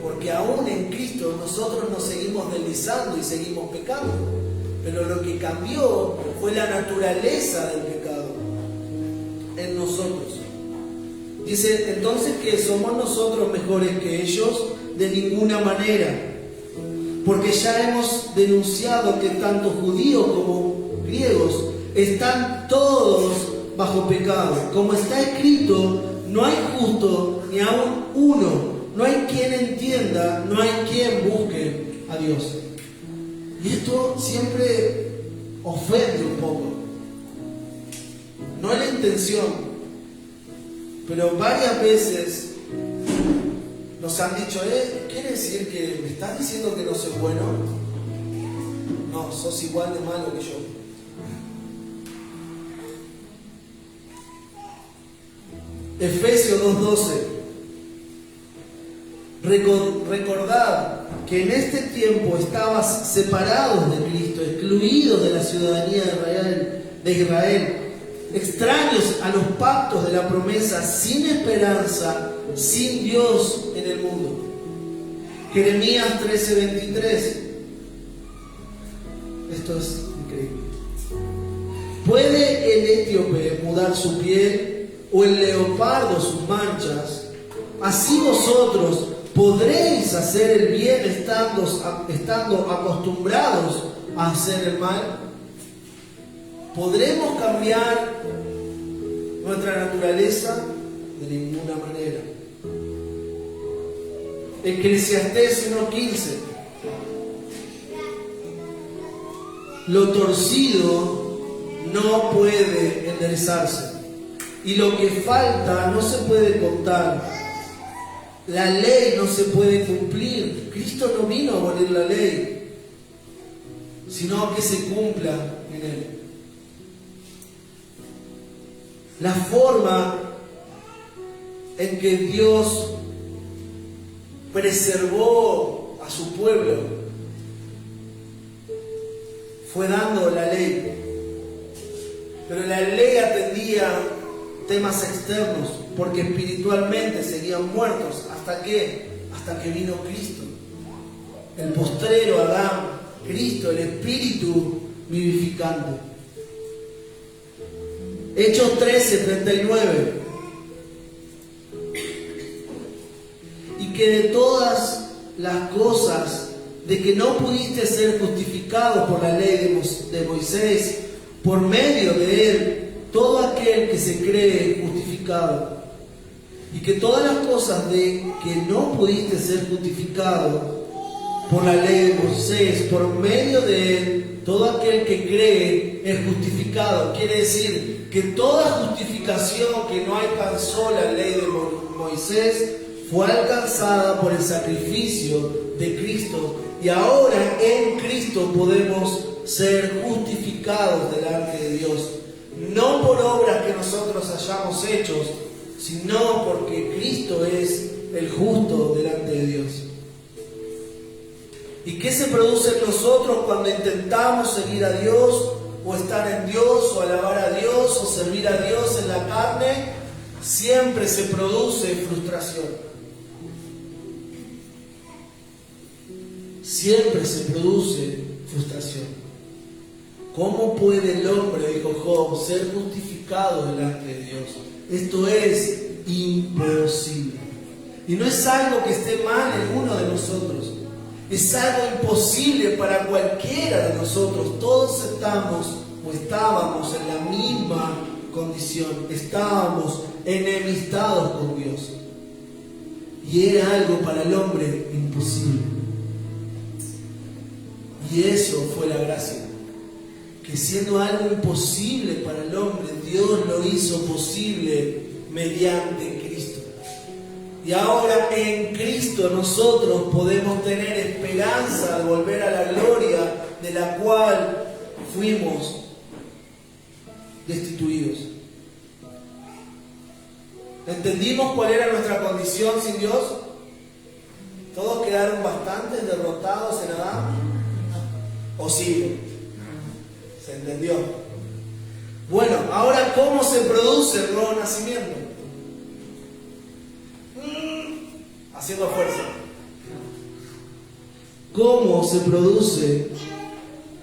Porque aún en Cristo nosotros nos seguimos deslizando y seguimos pecando. Pero lo que cambió fue la naturaleza del pecado en nosotros. Dice, entonces, ¿que somos nosotros mejores que ellos? De ninguna manera. Porque ya hemos denunciado que tanto judíos como griegos están todos bajo pecado. Como está escrito, no hay justo ni aún uno. No hay quien entienda, no hay quien busque a Dios. Y esto siempre ofende un poco. No es la intención, pero varias veces nos han dicho, ¿quiere decir que me estás diciendo que no soy bueno? No, sos igual de malo que yo. Efesios 2:12. Recordad que en este tiempo estabas separados de Cristo, excluidos de la ciudadanía de Israel, extraños a los pactos de la promesa, sin esperanza, sin Dios en el mundo. Jeremías 13:23. Esto es increíble. ¿Puede el etíope mudar su piel o el leopardo sus manchas? Así vosotros podréis hacer el bien estando acostumbrados a hacer el mal. ¿Podremos cambiar nuestra naturaleza? De ninguna manera. Eclesiastés 1:15. Lo torcido no puede enderezarse, y lo que falta no se puede contar. La ley no se puede cumplir. Cristo no vino a abolir la ley, sino que se cumpla en él. La forma en que Dios preservó a a su pueblo, fue dando la ley. Pero la ley atendía temas externos, porque espiritualmente seguían muertos. ¿Hasta qué? Hasta que vino Cristo. El postrero Adán, Cristo, el Espíritu vivificante. Hechos 13:39. Y que de todas las cosas de que no pudiste ser justificado por la ley de Moisés, por medio de él, todo aquel que se cree justificado. Y que todas las cosas de que no pudiste ser justificado por la ley de Moisés, por medio de él, todo aquel que cree es justificado. Quiere decir que toda justificación que no alcanzó la ley de Moisés fue alcanzada por el sacrificio de Cristo. Y ahora en Cristo podemos ser justificados delante de Dios. No por obras que nosotros hayamos hecho, sino porque Cristo es el justo delante de Dios. ¿Y qué se produce en nosotros cuando intentamos seguir a Dios, o estar en Dios, o alabar a Dios, o servir a Dios en la carne? Siempre se produce frustración. Siempre se produce frustración. ¿Cómo puede el hombre, dijo Job, ser justificado delante de Dios? Esto es imposible. Y no es algo que esté mal en uno de nosotros. Es algo imposible para cualquiera de nosotros. Todos estamos o estábamos en la misma condición. Estábamos enemistados con Dios. Y era algo para el hombre imposible. Y eso fue la gracia. Que siendo algo imposible para el hombre, Dios lo hizo posible mediante Cristo. Y ahora en Cristo nosotros podemos tener esperanza al volver a la gloria de la cual fuimos destituidos. ¿Entendimos cuál era nuestra condición sin Dios? ¿Todos quedaron bastante derrotados en Adán? ¿O sí? ¿Se entendió? Bueno, ahora ¿cómo se produce el nuevo nacimiento? Haciendo fuerza. ¿Cómo se produce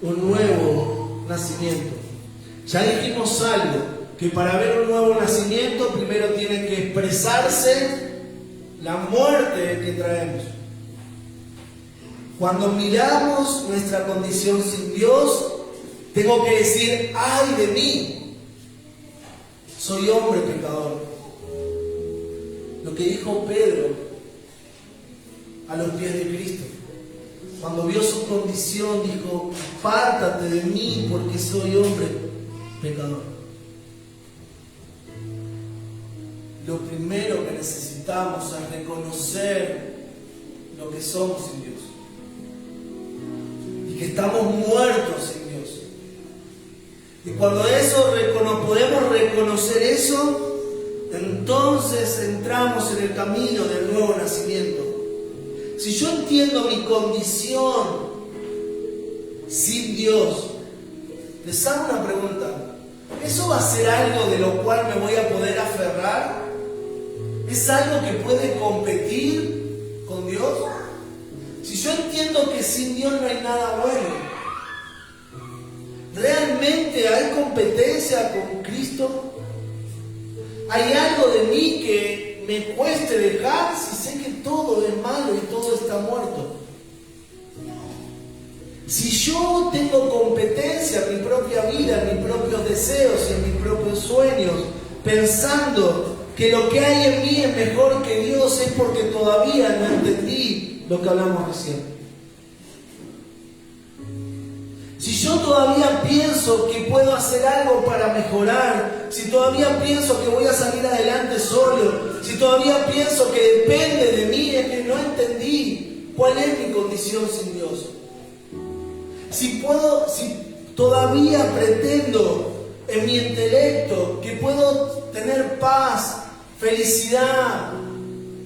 un nuevo nacimiento? Ya dijimos algo, que para ver un nuevo nacimiento primero tiene que expresarse la muerte que traemos. Cuando miramos nuestra condición sin Dios, tengo que decir, ¡ay de mí! Soy hombre pecador. Lo que dijo Pedro a los pies de Cristo. Cuando vio su condición, dijo, apártate de mí porque soy hombre pecador. Lo primero que necesitamos es reconocer lo que somos sin Dios. Y que estamos muertos sin Dios. Y cuando eso podemos reconocer eso, entonces entramos en el camino del nuevo nacimiento. Si yo entiendo mi condición sin Dios, les hago una pregunta. ¿Eso va a ser algo de lo cual me voy a poder aferrar? ¿Es algo que puede competir con Dios? Si yo entiendo que sin Dios no hay nada bueno, ¿realmente hay competencia con Cristo? ¿Hay algo de mí que me cueste dejar si sé que todo es malo y todo está muerto? Si yo tengo competencia en mi propia vida, en mis propios deseos y en mis propios sueños, pensando que lo que hay en mí es mejor que Dios, es porque todavía no entendí lo que hablamos recién. Si yo todavía pienso que puedo hacer algo para mejorar, si todavía pienso que voy a salir adelante solo, si todavía pienso que depende de mí, es que no entendí cuál es mi condición sin Dios. Si todavía pretendo en mi intelecto que puedo tener paz, felicidad,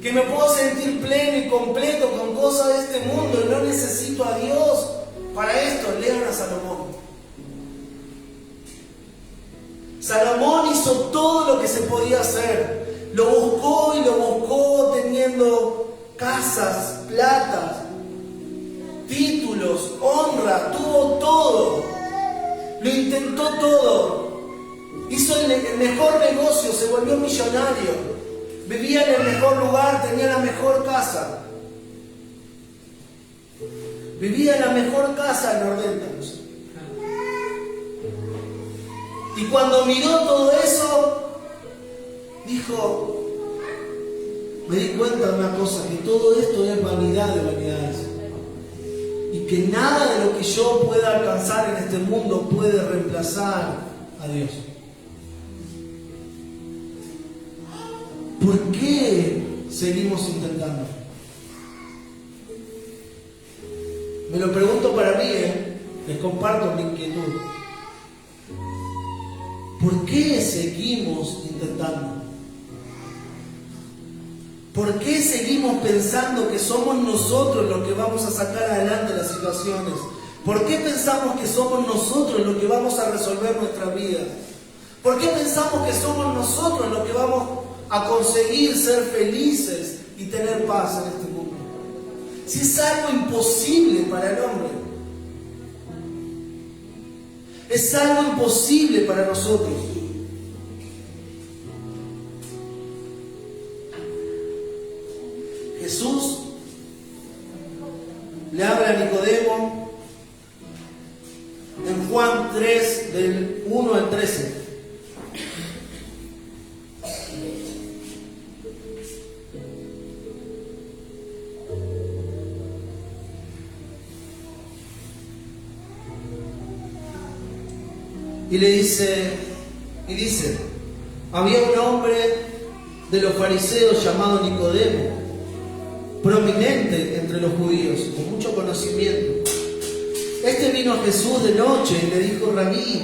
que me puedo sentir pleno y completo con cosas de este mundo y no necesito a Dios para esto. Lean a Salomón. Salomón hizo todo lo que se podía hacer. Lo buscó y lo buscó teniendo casas, plata, títulos, honra, tuvo todo. Lo intentó todo. Hizo el mejor negocio, se volvió millonario. Vivía en el mejor lugar, tenía la mejor casa. Vivía en la mejor casa en Nordentos. Y cuando miró todo eso, dijo, me di cuenta de una cosa, que todo esto es vanidad de vanidades. Y que nada de lo que yo pueda alcanzar en este mundo puede reemplazar a Dios. ¿Por qué seguimos intentando? Me lo pregunto para mí, les comparto mi inquietud. ¿Por qué seguimos intentando? ¿Por qué seguimos pensando que somos nosotros los que vamos a sacar adelante las situaciones? ¿Por qué pensamos que somos nosotros los que vamos a resolver nuestra vida? ¿Por qué pensamos que somos nosotros los que vamos a conseguir ser felices y tener paz en este mundo? Si es algo imposible para el hombre. Es algo imposible para nosotros. Jesús le habla a Nicodemo en Juan 3, del 1 al 13. Y dice, había un hombre de los fariseos llamado Nicodemo, prominente entre los judíos, con mucho conocimiento. Este vino a Jesús de noche y le dijo, Rabí,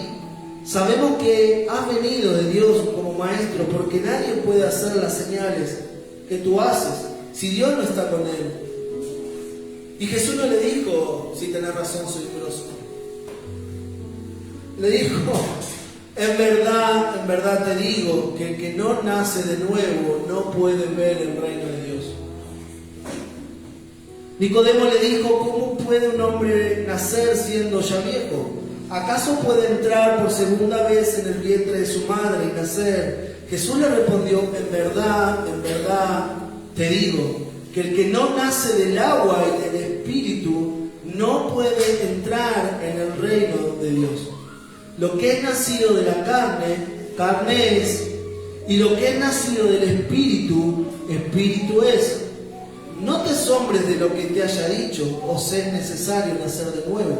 sabemos que has venido de Dios como maestro, porque nadie puede hacer las señales que tú haces si Dios no está con él. Y Jesús no le dijo, si tenés razón, soy grosso. Le dijo, en verdad te digo que el que no nace de nuevo no puede ver el reino de Dios. Nicodemo le dijo, ¿cómo puede un hombre nacer siendo ya viejo? ¿Acaso puede entrar por segunda vez en el vientre de su madre y nacer? Jesús le respondió, en verdad te digo que el que no nace del agua y del Espíritu no puede entrar en el reino de Dios. Lo que es nacido de la carne, carne es, y lo que es nacido del Espíritu, Espíritu es. No te asombres de lo que te haya dicho, os es necesario nacer de nuevo.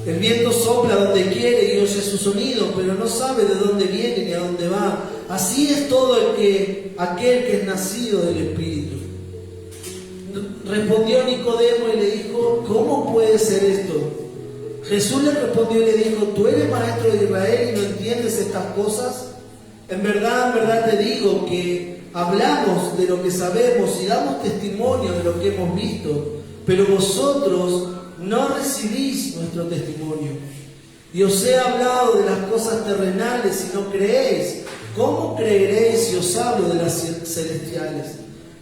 El viento sopla donde quiere y oye su sonido, pero no sabe de dónde viene ni a dónde va. Así es todo aquel que es nacido del Espíritu. Respondió Nicodemo y le dijo, ¿cómo puede ser esto? Jesús le respondió y le dijo, ¿tú eres maestro de Israel y no entiendes estas cosas? En verdad te digo que hablamos de lo que sabemos y damos testimonio de lo que hemos visto, pero vosotros no recibís nuestro testimonio. Y os he hablado de las cosas terrenales y no creéis. ¿Cómo creeréis si os hablo de las celestiales?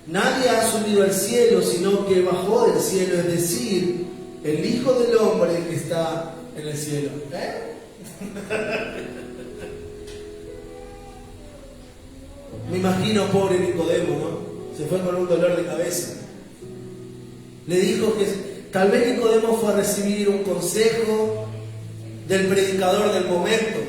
Nadie ha subido al cielo, sino que bajó del cielo, es decir, el Hijo del Hombre que está en el cielo. Me imagino pobre Nicodemo, ¿no? Se fue con un dolor de cabeza. Le dijo que tal vez Nicodemo fue a recibir un consejo del predicador del momento.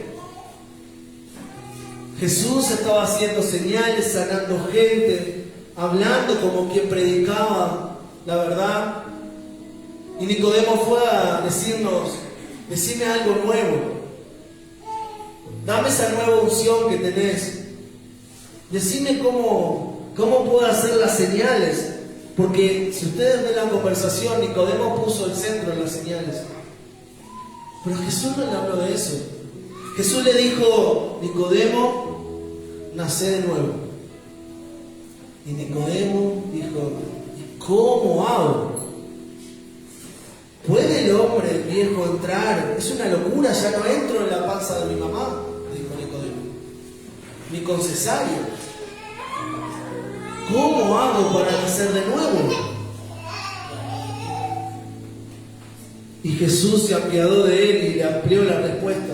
Jesús estaba haciendo señales, sanando gente, hablando como quien predicaba la verdad. Y Nicodemo fue a decirnos, decime algo nuevo. Dame esa nueva unción que tenés. Decime cómo puedo hacer las señales. Porque si ustedes ven la conversación, Nicodemo puso el centro en las señales. Pero Jesús no le habló de eso. Jesús le dijo, Nicodemo, nacé de nuevo. Y Nicodemo dijo, ¿cómo hago? el hombre viejo entrar? Es una locura, ya no entro en la panza de mi mamá, dijo Nicodemo, ni con cesárea. ¿Cómo hago para nacer de nuevo? Y Jesús se apiadó de él y le amplió la respuesta.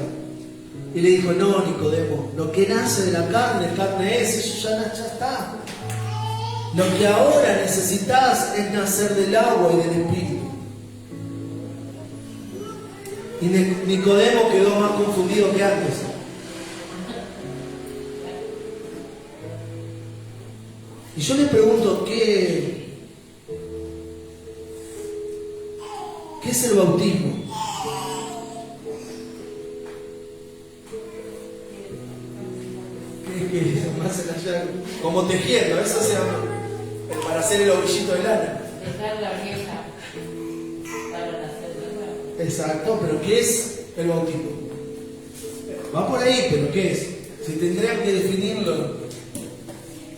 Y le dijo, no, Nicodemo, lo que nace de la carne es, eso ya está. Lo que ahora necesitas es nacer del agua y del Espíritu. Y Nicodemo quedó más confundido que antes. Y yo le pregunto, ¿qué es el bautismo? ¿Qué más allá? Como tejiendo, eso se llama, para hacer el ovillito de lana.
Dejar la vieja para nacer de nuevo.
Exacto, pero ¿qué es el bautismo? Va por ahí, pero ¿qué es? Si tendrían que definirlo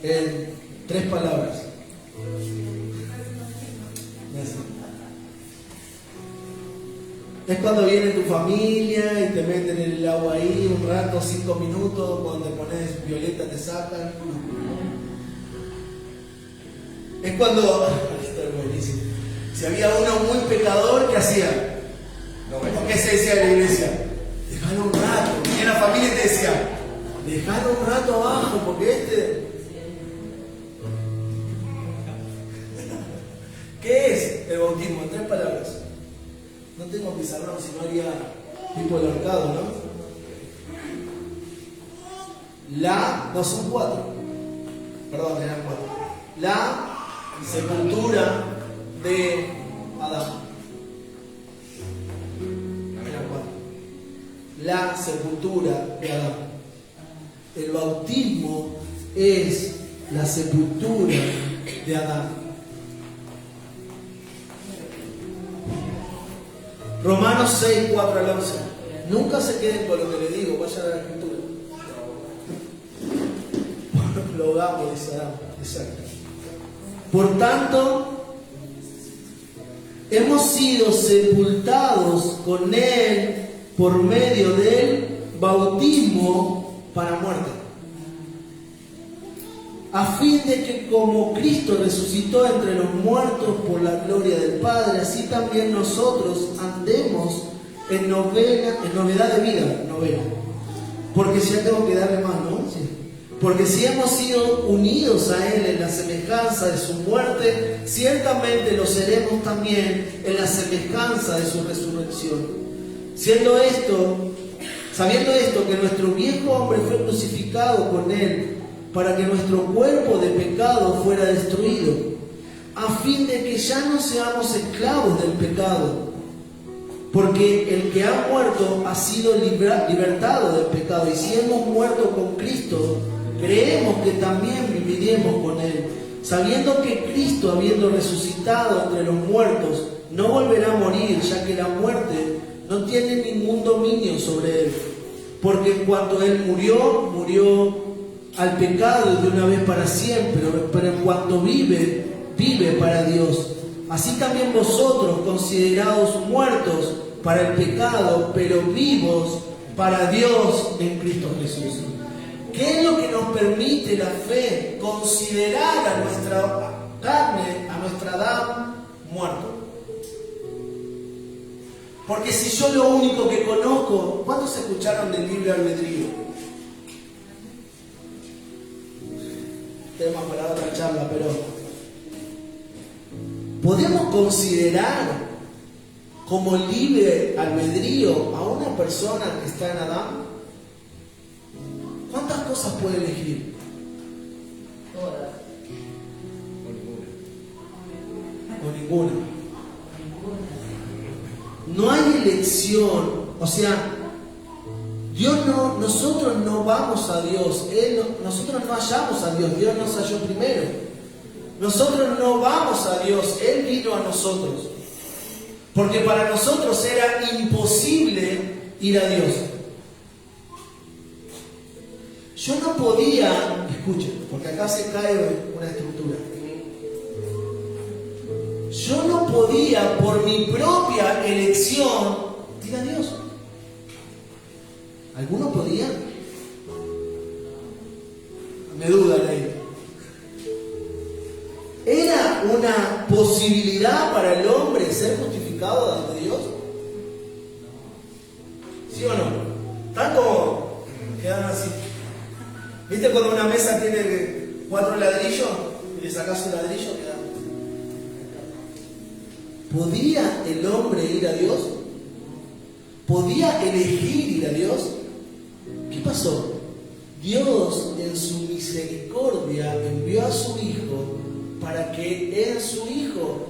en 3 palabras. Es cuando viene tu familia y te meten en el agua ahí un rato, 5 minutos, cuando te pones violeta te sacan. Es cuando, esto es buenísimo, si había uno muy pecador, ¿qué hacía? ¿Qué se decía en la iglesia? Dejalo un rato. Y en la familia te decía, dejalo un rato abajo, porque ¿Qué es el bautismo? En 3 palabras. No tengo pizarrón, si no haría tipo el arcado, ¿no? No, son 4. Perdón, eran 4. La sepultura de Adán. Eran 4. La sepultura de Adán. El bautismo es la sepultura de Adán. Romanos 6, 4 al 11. Nunca se queden con lo que le digo, vayan a la escritura. Lo hagamos, dice Adán. Exacto. Por tanto, hemos sido sepultados con Él por medio del bautismo para muerte, a fin de que como Cristo resucitó entre los muertos por la gloria del Padre, así también nosotros andemos en novedad de vida. Porque ya tengo que darle más, ¿no? Sí. Porque si hemos sido unidos a Él en la semejanza de su muerte, ciertamente lo seremos también en la semejanza de su resurrección. Sabiendo esto, que nuestro viejo hombre fue crucificado con Él, para que nuestro cuerpo de pecado fuera destruido, a fin de que ya no seamos esclavos del pecado. Porque el que ha muerto ha sido libertado del pecado, y si hemos muerto con Cristo, creemos que también viviremos con Él, sabiendo que Cristo, habiendo resucitado entre los muertos, no volverá a morir, ya que la muerte no tiene ningún dominio sobre Él. Porque en cuanto Él murió al pecado de una vez para siempre, pero en cuanto vive para Dios. Así también vosotros, considerados muertos para el pecado, pero vivos para Dios en Cristo Jesús. ¿Qué es lo que nos permite la fe? Considerar a nuestra carne, a nuestra Adán muerto. Porque si yo lo único que conozco, ¿cuántos escucharon del libre albedrío? Tenemos para otra charla, pero ¿podemos considerar como libre albedrío a una persona que está en Adán? ¿Cuántas cosas puede elegir?
Todas.
O ninguna. No hay elección, o sea, nosotros no vamos a Dios, nosotros no hallamos a Dios, Dios nos halló primero. Nosotros no vamos a Dios, Él vino a nosotros. Porque para nosotros era imposible ir a Dios. Yo no podía, escuchen, porque acá se cae una estructura. yo no podía por mi propia elección ir a Dios. ¿Alguno podía? Me dudan ahí. ¿Era una posibilidad para el hombre ser justificado ante Dios? ¿Sí o no? Están como quedan así. ¿Viste cuando una mesa tiene 4 ladrillos y le sacas un ladrillo? Queda. ¿Podía el hombre ir a Dios? ¿Podía elegir ir a Dios? ¿Qué pasó? Dios en su misericordia envió a su Hijo para que en su Hijo,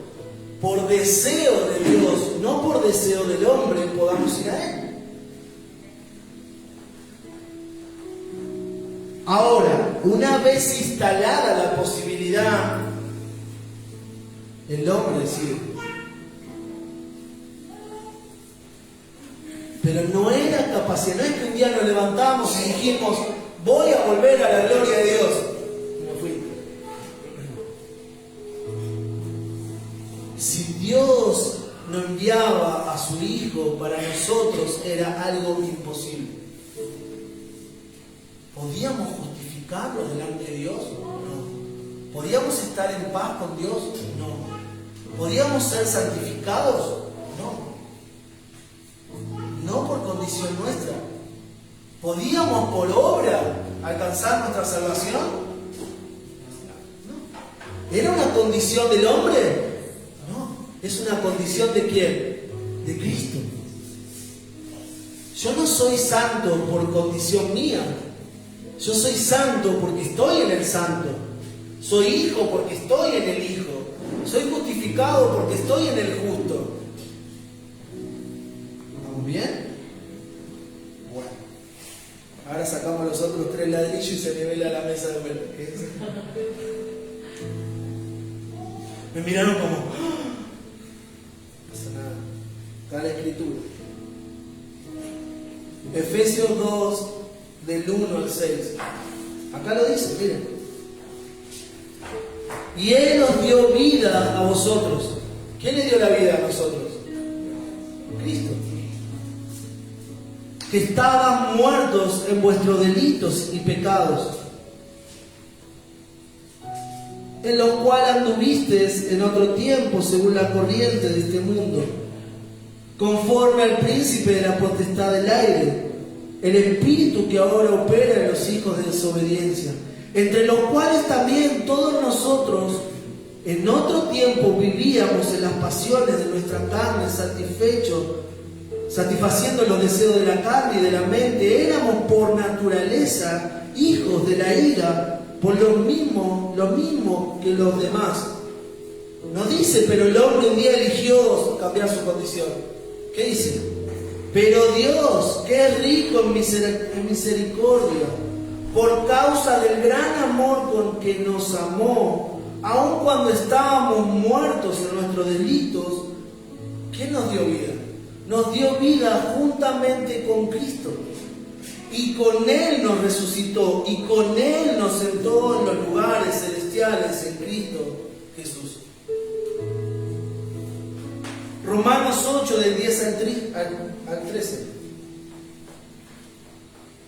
por deseo de Dios, no por deseo del hombre, podamos ir a Él. Ahora, una vez instalada la posibilidad, el hombre decide. Pero no era capacidad, no es que un día nos levantamos y dijimos, voy a volver a la gloria de Dios. Me fui. Si Dios no enviaba a su Hijo para nosotros, era algo imposible. ¿Podíamos justificarlo delante de Dios? No. ¿Podíamos estar en paz con Dios? No. ¿Podíamos ser santificados? No. No por condición nuestra. ¿Podíamos por obra alcanzar nuestra salvación? No. ¿Era una condición del hombre? No. ¿Es una condición de quién? De Cristo. Yo no soy santo por condición mía. Yo soy santo porque estoy en el santo. Soy hijo porque estoy en el hijo. Soy justificado porque estoy en el justo. ¿Estamos bien? Bueno. Ahora sacamos los otros 3 ladrillos y se nivela la mesa de vuelta. ¿Qué es? Me miraron como... No pasa nada. Está la escritura. Efesios 2... del 1 al 6. Acá lo dice, miren. Y Él os dio vida a vosotros. ¿Quién le dio la vida a nosotros? Cristo. Que estaban muertos en vuestros delitos y pecados, en los cuales anduvisteis en otro tiempo según la corriente de este mundo, conforme al príncipe de la potestad del aire, el espíritu que ahora opera en los hijos de desobediencia, entre los cuales también todos nosotros en otro tiempo vivíamos en las pasiones de nuestra carne, satisfaciendo los deseos de la carne y de la mente. Éramos por naturaleza hijos de la ira, por lo mismo que los demás. No dice, pero el hombre un día eligió cambiar su condición. ¿Qué dice? Pero Dios, que es rico en misericordia, por causa del gran amor con que nos amó, aun cuando estábamos muertos en nuestros delitos, ¿qué nos dio vida? Nos dio vida juntamente con Cristo. Y con Él nos resucitó, y con Él nos sentó en los lugares celestiales en Cristo Jesús. Romanos 8, del 10 al 13.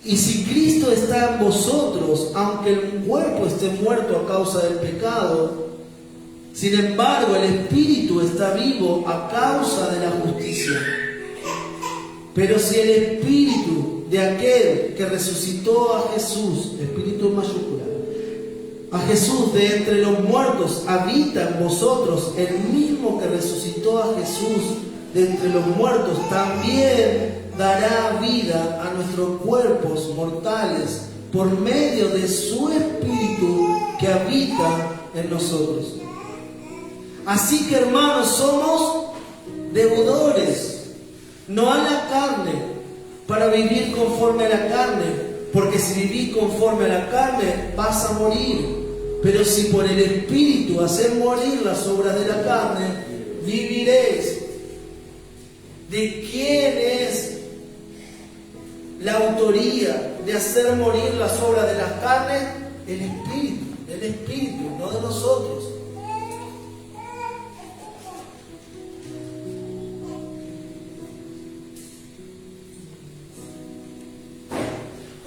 Y si Cristo está en vosotros, aunque el cuerpo esté muerto a causa del pecado, sin embargo el espíritu está vivo a causa de la justicia. Pero si el espíritu de aquel que resucitó a Jesús, espíritu mayúscula, a Jesús de entre los muertos, habita en vosotros, el mismo que resucitó a Jesús de entre los muertos, también dará vida a nuestros cuerpos mortales por medio de su Espíritu que habita en nosotros. Así que, hermanos, somos deudores, no a la carne, para vivir conforme a la carne, porque si vivís conforme a la carne vas a morir. Pero si por el Espíritu hacéis morir las obras de la carne, viviréis. ¿De quién es la autoría de hacer morir las obras de las carnes? El Espíritu, no de nosotros.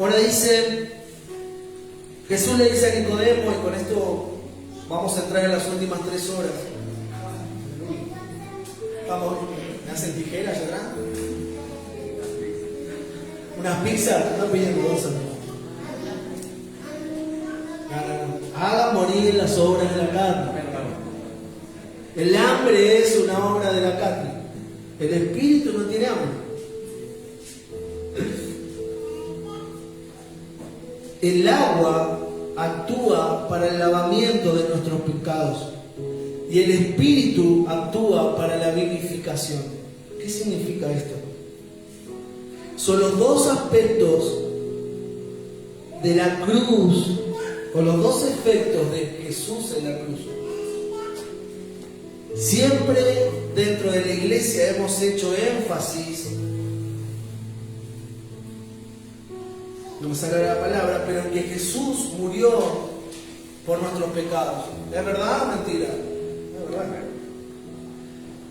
Ahora dice, Jesús le dice a Nicodemo, y con esto vamos a entrar en las últimas 3 horas. Vamos, ¿me hacen tijeras allá atrás? Unas pizzas, no pidiendo cosas. Hagan morir las obras de la carne. El hambre es una obra de la carne. El espíritu no tiene hambre. El agua actúa para el lavamiento de nuestros pecados y el espíritu actúa para la vivificación. ¿Qué significa esto? Son los dos aspectos de la cruz, o los dos efectos de Jesús en la cruz. Siempre dentro de la iglesia hemos hecho énfasis, no me sale la palabra, pero en que Jesús murió por nuestros pecados. ¿Es verdad o mentira? Es verdad.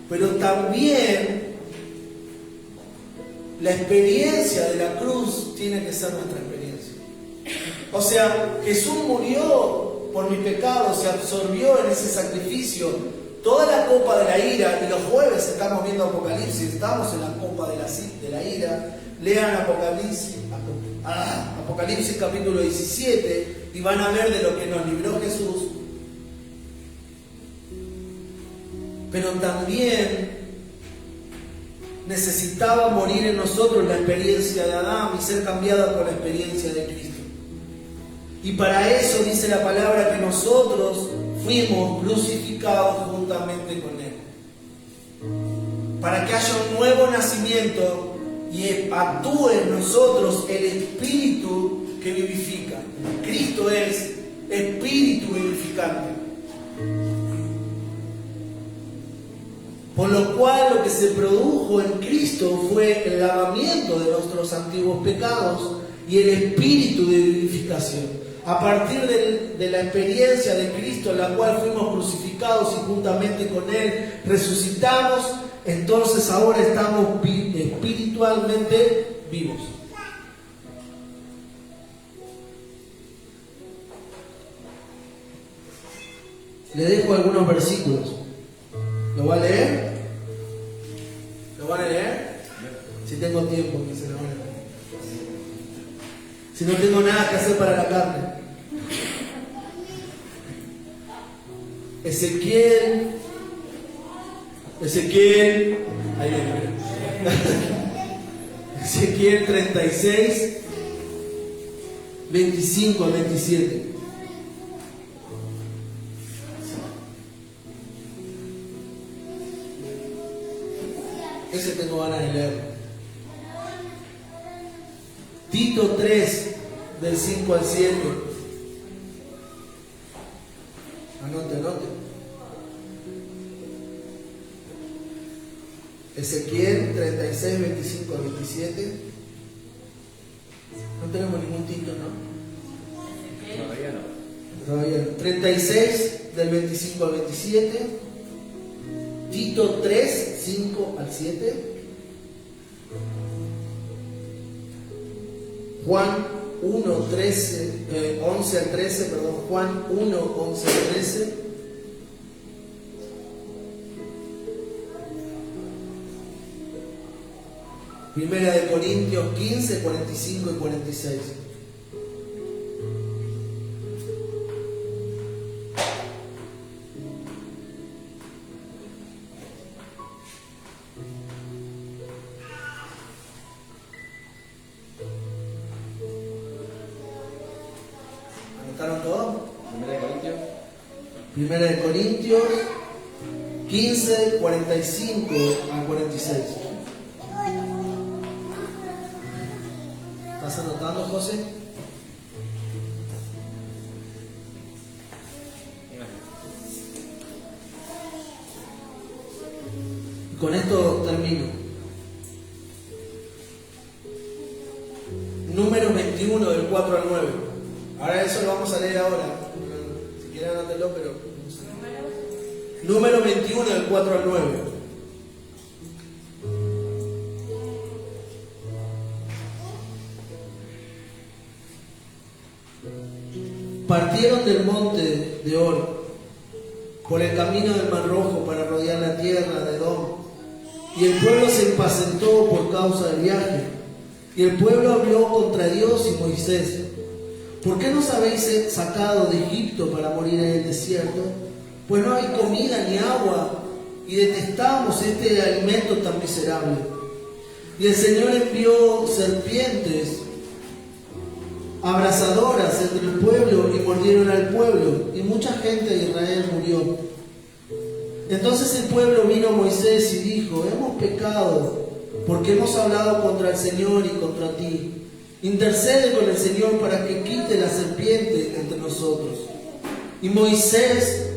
Pero también la experiencia de la cruz tiene que ser nuestra experiencia. O sea, Jesús murió por mi pecado, se absorbió en ese sacrificio. Toda la copa de la ira, y los jueves estamos viendo Apocalipsis, estamos en la copa de la ira. Lean Apocalipsis capítulo 17 y van a ver de lo que nos libró Jesús. Pero también necesitaba morir en nosotros la experiencia de Adán y ser cambiada por la experiencia de Cristo. Y para eso dice la palabra que nosotros fuimos crucificados juntamente con Él. Para que haya un nuevo nacimiento y actúe en nosotros el Espíritu que vivifica. Cristo es Espíritu vivificante. Por lo cual lo que se produjo en Cristo fue el lavamiento de nuestros antiguos pecados y el Espíritu de vivificación. A partir de la experiencia de Cristo, en la cual fuimos crucificados y juntamente con Él resucitamos, entonces ahora estamos espiritualmente vivos. Le dejo algunos versículos. ¿Lo va a leer? ¿Lo van a leer? Si tengo tiempo, que se lo van a leer. Si no tengo nada que hacer para la carne. Ezequiel, ahí viene. Ezequiel 36, 25 al 27. Ese tengo ganas de leer. Tito 3, del 5 al 7. Anote. Ezequiel 36, 25 al 27. No tenemos ningún Tito, ¿no? Todavía no. 36, del 25 al 27. Tito 3, 5 al 7. Juan 1, 11 al 13, perdón. Juan 1, 11 al 13. Primera de Corintios 15, 45 y 46. ¿Anotaron todo? Primera de Corintios 15, 45 al 46. ¿Estás anotando, José? Con esto termino. Número 21 del 4 al 9. Ahora eso lo vamos a leer ahora. Si quieren anótelo, pero... Número 21 del 4 al 9. partieron del monte de Or por el camino del Mar Rojo para rodear la tierra de Edom. Y el pueblo se impacientó por causa del viaje. Y el pueblo habló contra Dios y Moisés: ¿por qué nos habéis sacado de Egipto para morir en el desierto? Pues no hay comida ni agua, y detestamos este alimento tan miserable. Y el Señor envió serpientes abrasadoras entre el pueblo y mordieron al pueblo, y mucha gente de Israel murió. Entonces el pueblo vino a Moisés y dijo: hemos pecado porque hemos hablado contra el Señor y contra ti. Intercede con el Señor para que quite la serpiente entre nosotros. Y Moisés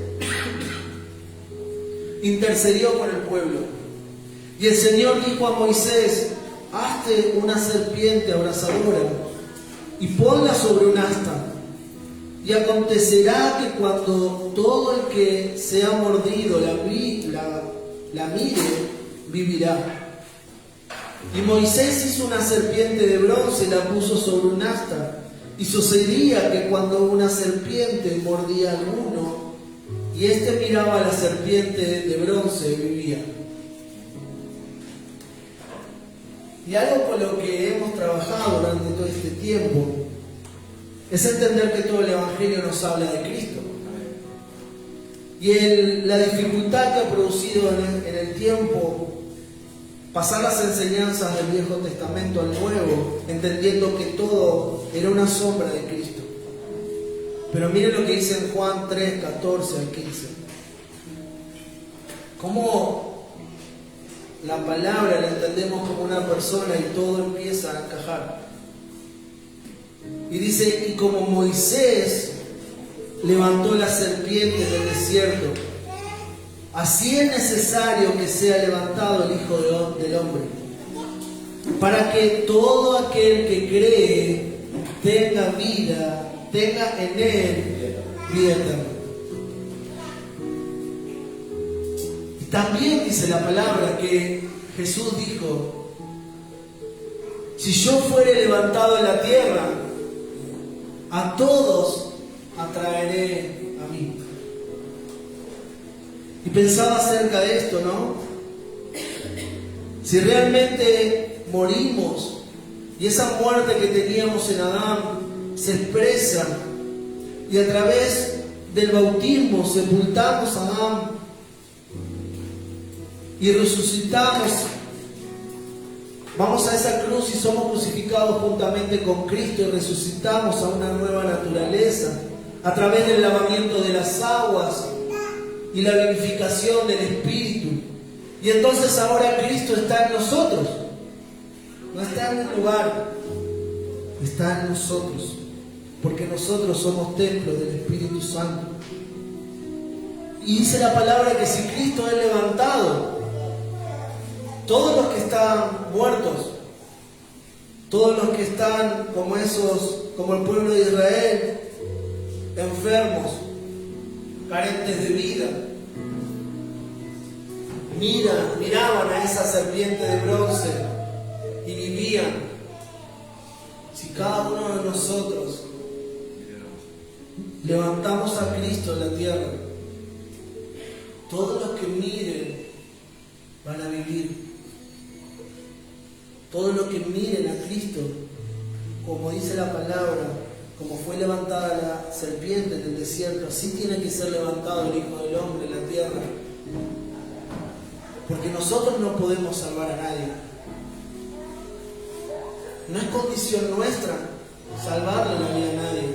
intercedió por el pueblo. Y el Señor dijo a Moisés: hazte una serpiente abrasadora y ponla sobre un asta. Y acontecerá que cuando todo el que sea mordido la mire, vivirá. Y Moisés hizo una serpiente de bronce y la puso sobre un asta. Y sucedía que cuando una serpiente mordía a alguno, y éste miraba a la serpiente de bronce, vivía. Y algo con lo que hemos trabajado durante todo este tiempo es entender que todo el Evangelio nos habla de Cristo. Y la dificultad que ha producido en el tiempo pasar las enseñanzas del Viejo Testamento al Nuevo, entendiendo que todo era una sombra de Cristo. Pero miren lo que dice en Juan 3, 14 al 15. Cómo la palabra la entendemos como una persona y todo empieza a encajar. Y dice: y como Moisés levantó la serpiente del desierto, así es necesario que sea levantado el Hijo del Hombre, para que todo aquel que cree tenga vida, tenga en él vida eterna. Y también dice la palabra que Jesús dijo: si yo fuere levantado en la tierra, a todos atraeré a mí. Y pensaba acerca de esto, ¿no? Si realmente morimos y esa muerte que teníamos en Adán se expresa y a través del bautismo sepultamos a Adán y resucitamos, vamos a esa cruz y somos crucificados juntamente con Cristo y resucitamos a una nueva naturaleza a través del lavamiento de las aguas y la vivificación del Espíritu. Y entonces ahora Cristo está en nosotros. No está en un lugar, está en nosotros. Porque nosotros somos templos del Espíritu Santo. Y dice la palabra que si Cristo es levantado, todos los que están muertos, todos los que están como el pueblo de Israel, enfermos, carentes de vida, miraban a esa serpiente de bronce y vivían. Si cada uno de nosotros levantamos a Cristo en la tierra, todos los que miren van a vivir. Todos los que miren a Cristo, como dice la palabra, como fue levantada la serpiente en el desierto, así tiene que ser levantado el Hijo del Hombre en la tierra. Porque nosotros no podemos salvar a nadie. No es condición nuestra salvarle la vida a nadie.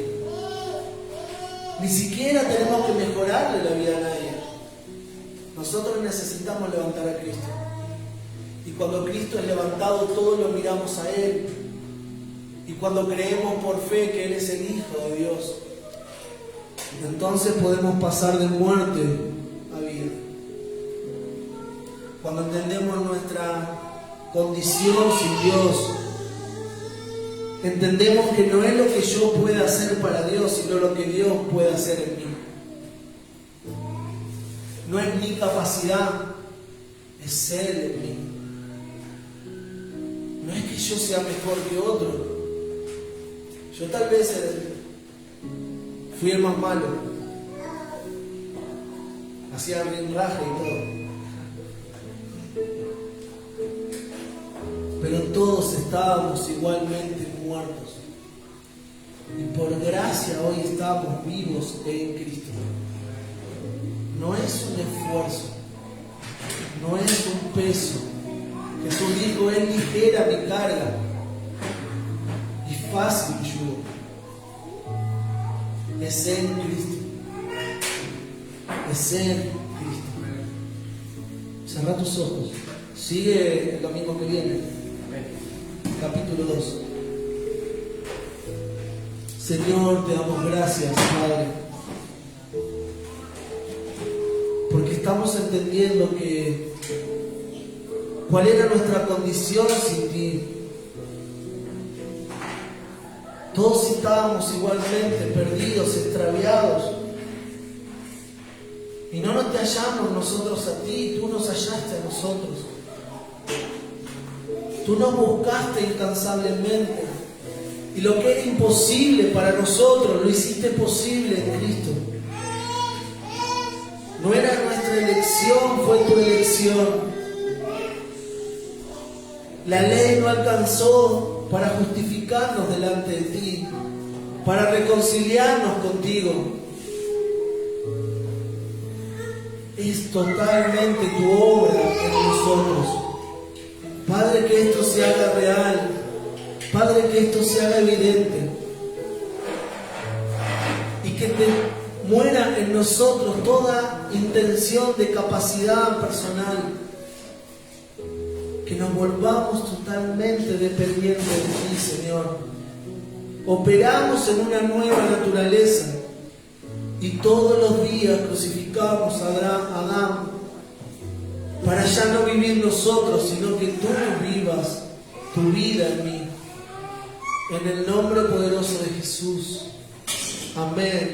Ni siquiera tenemos que mejorarle la vida a nadie. Nosotros necesitamos levantar a Cristo. Y cuando Cristo es levantado, todos lo miramos a Él. Y cuando creemos por fe que Él es el Hijo de Dios, entonces podemos pasar de muerte a vida. Cuando entendemos nuestra condición sin Dios, entendemos que no es lo que yo pueda hacer para Dios, sino lo que Dios puede hacer en mí. No es mi capacidad, es Él en mí. No es que yo sea mejor que otro. Yo tal vez Fui el más malo. Hacía rinraje y todo. Pero todos estábamos igualmente muertos. Y por gracia hoy estamos vivos en Cristo. No es un esfuerzo, no es un peso. Jesús dijo, es ligera mi carga y fácil mi yugo. Es en Cristo. Es en Cristo. Cerrá tus ojos. Sigue el domingo que viene. Capítulo 2. Señor, te damos gracias, Padre, porque estamos entendiendo que cuál era nuestra condición sin ti. Todos estábamos igualmente perdidos, extraviados, y no nos te hallamos nosotros a ti, tú nos hallaste a nosotros. Tú nos buscaste incansablemente, y lo que era imposible para nosotros lo hiciste posible en Cristo. No era nuestra elección, fue tu elección. La ley no alcanzó para justificarnos delante de ti, para reconciliarnos contigo. Es totalmente tu obra en nosotros. Padre, que esto se haga real. Padre, que esto se haga evidente. Y que te muera en nosotros toda intención de capacidad personal. Que nos volvamos totalmente dependientes de ti, Señor. Operamos en una nueva naturaleza y todos los días crucificamos a Adán para ya no vivir nosotros, sino que tú vivas tu vida en mí. En el nombre poderoso de Jesús. Amén.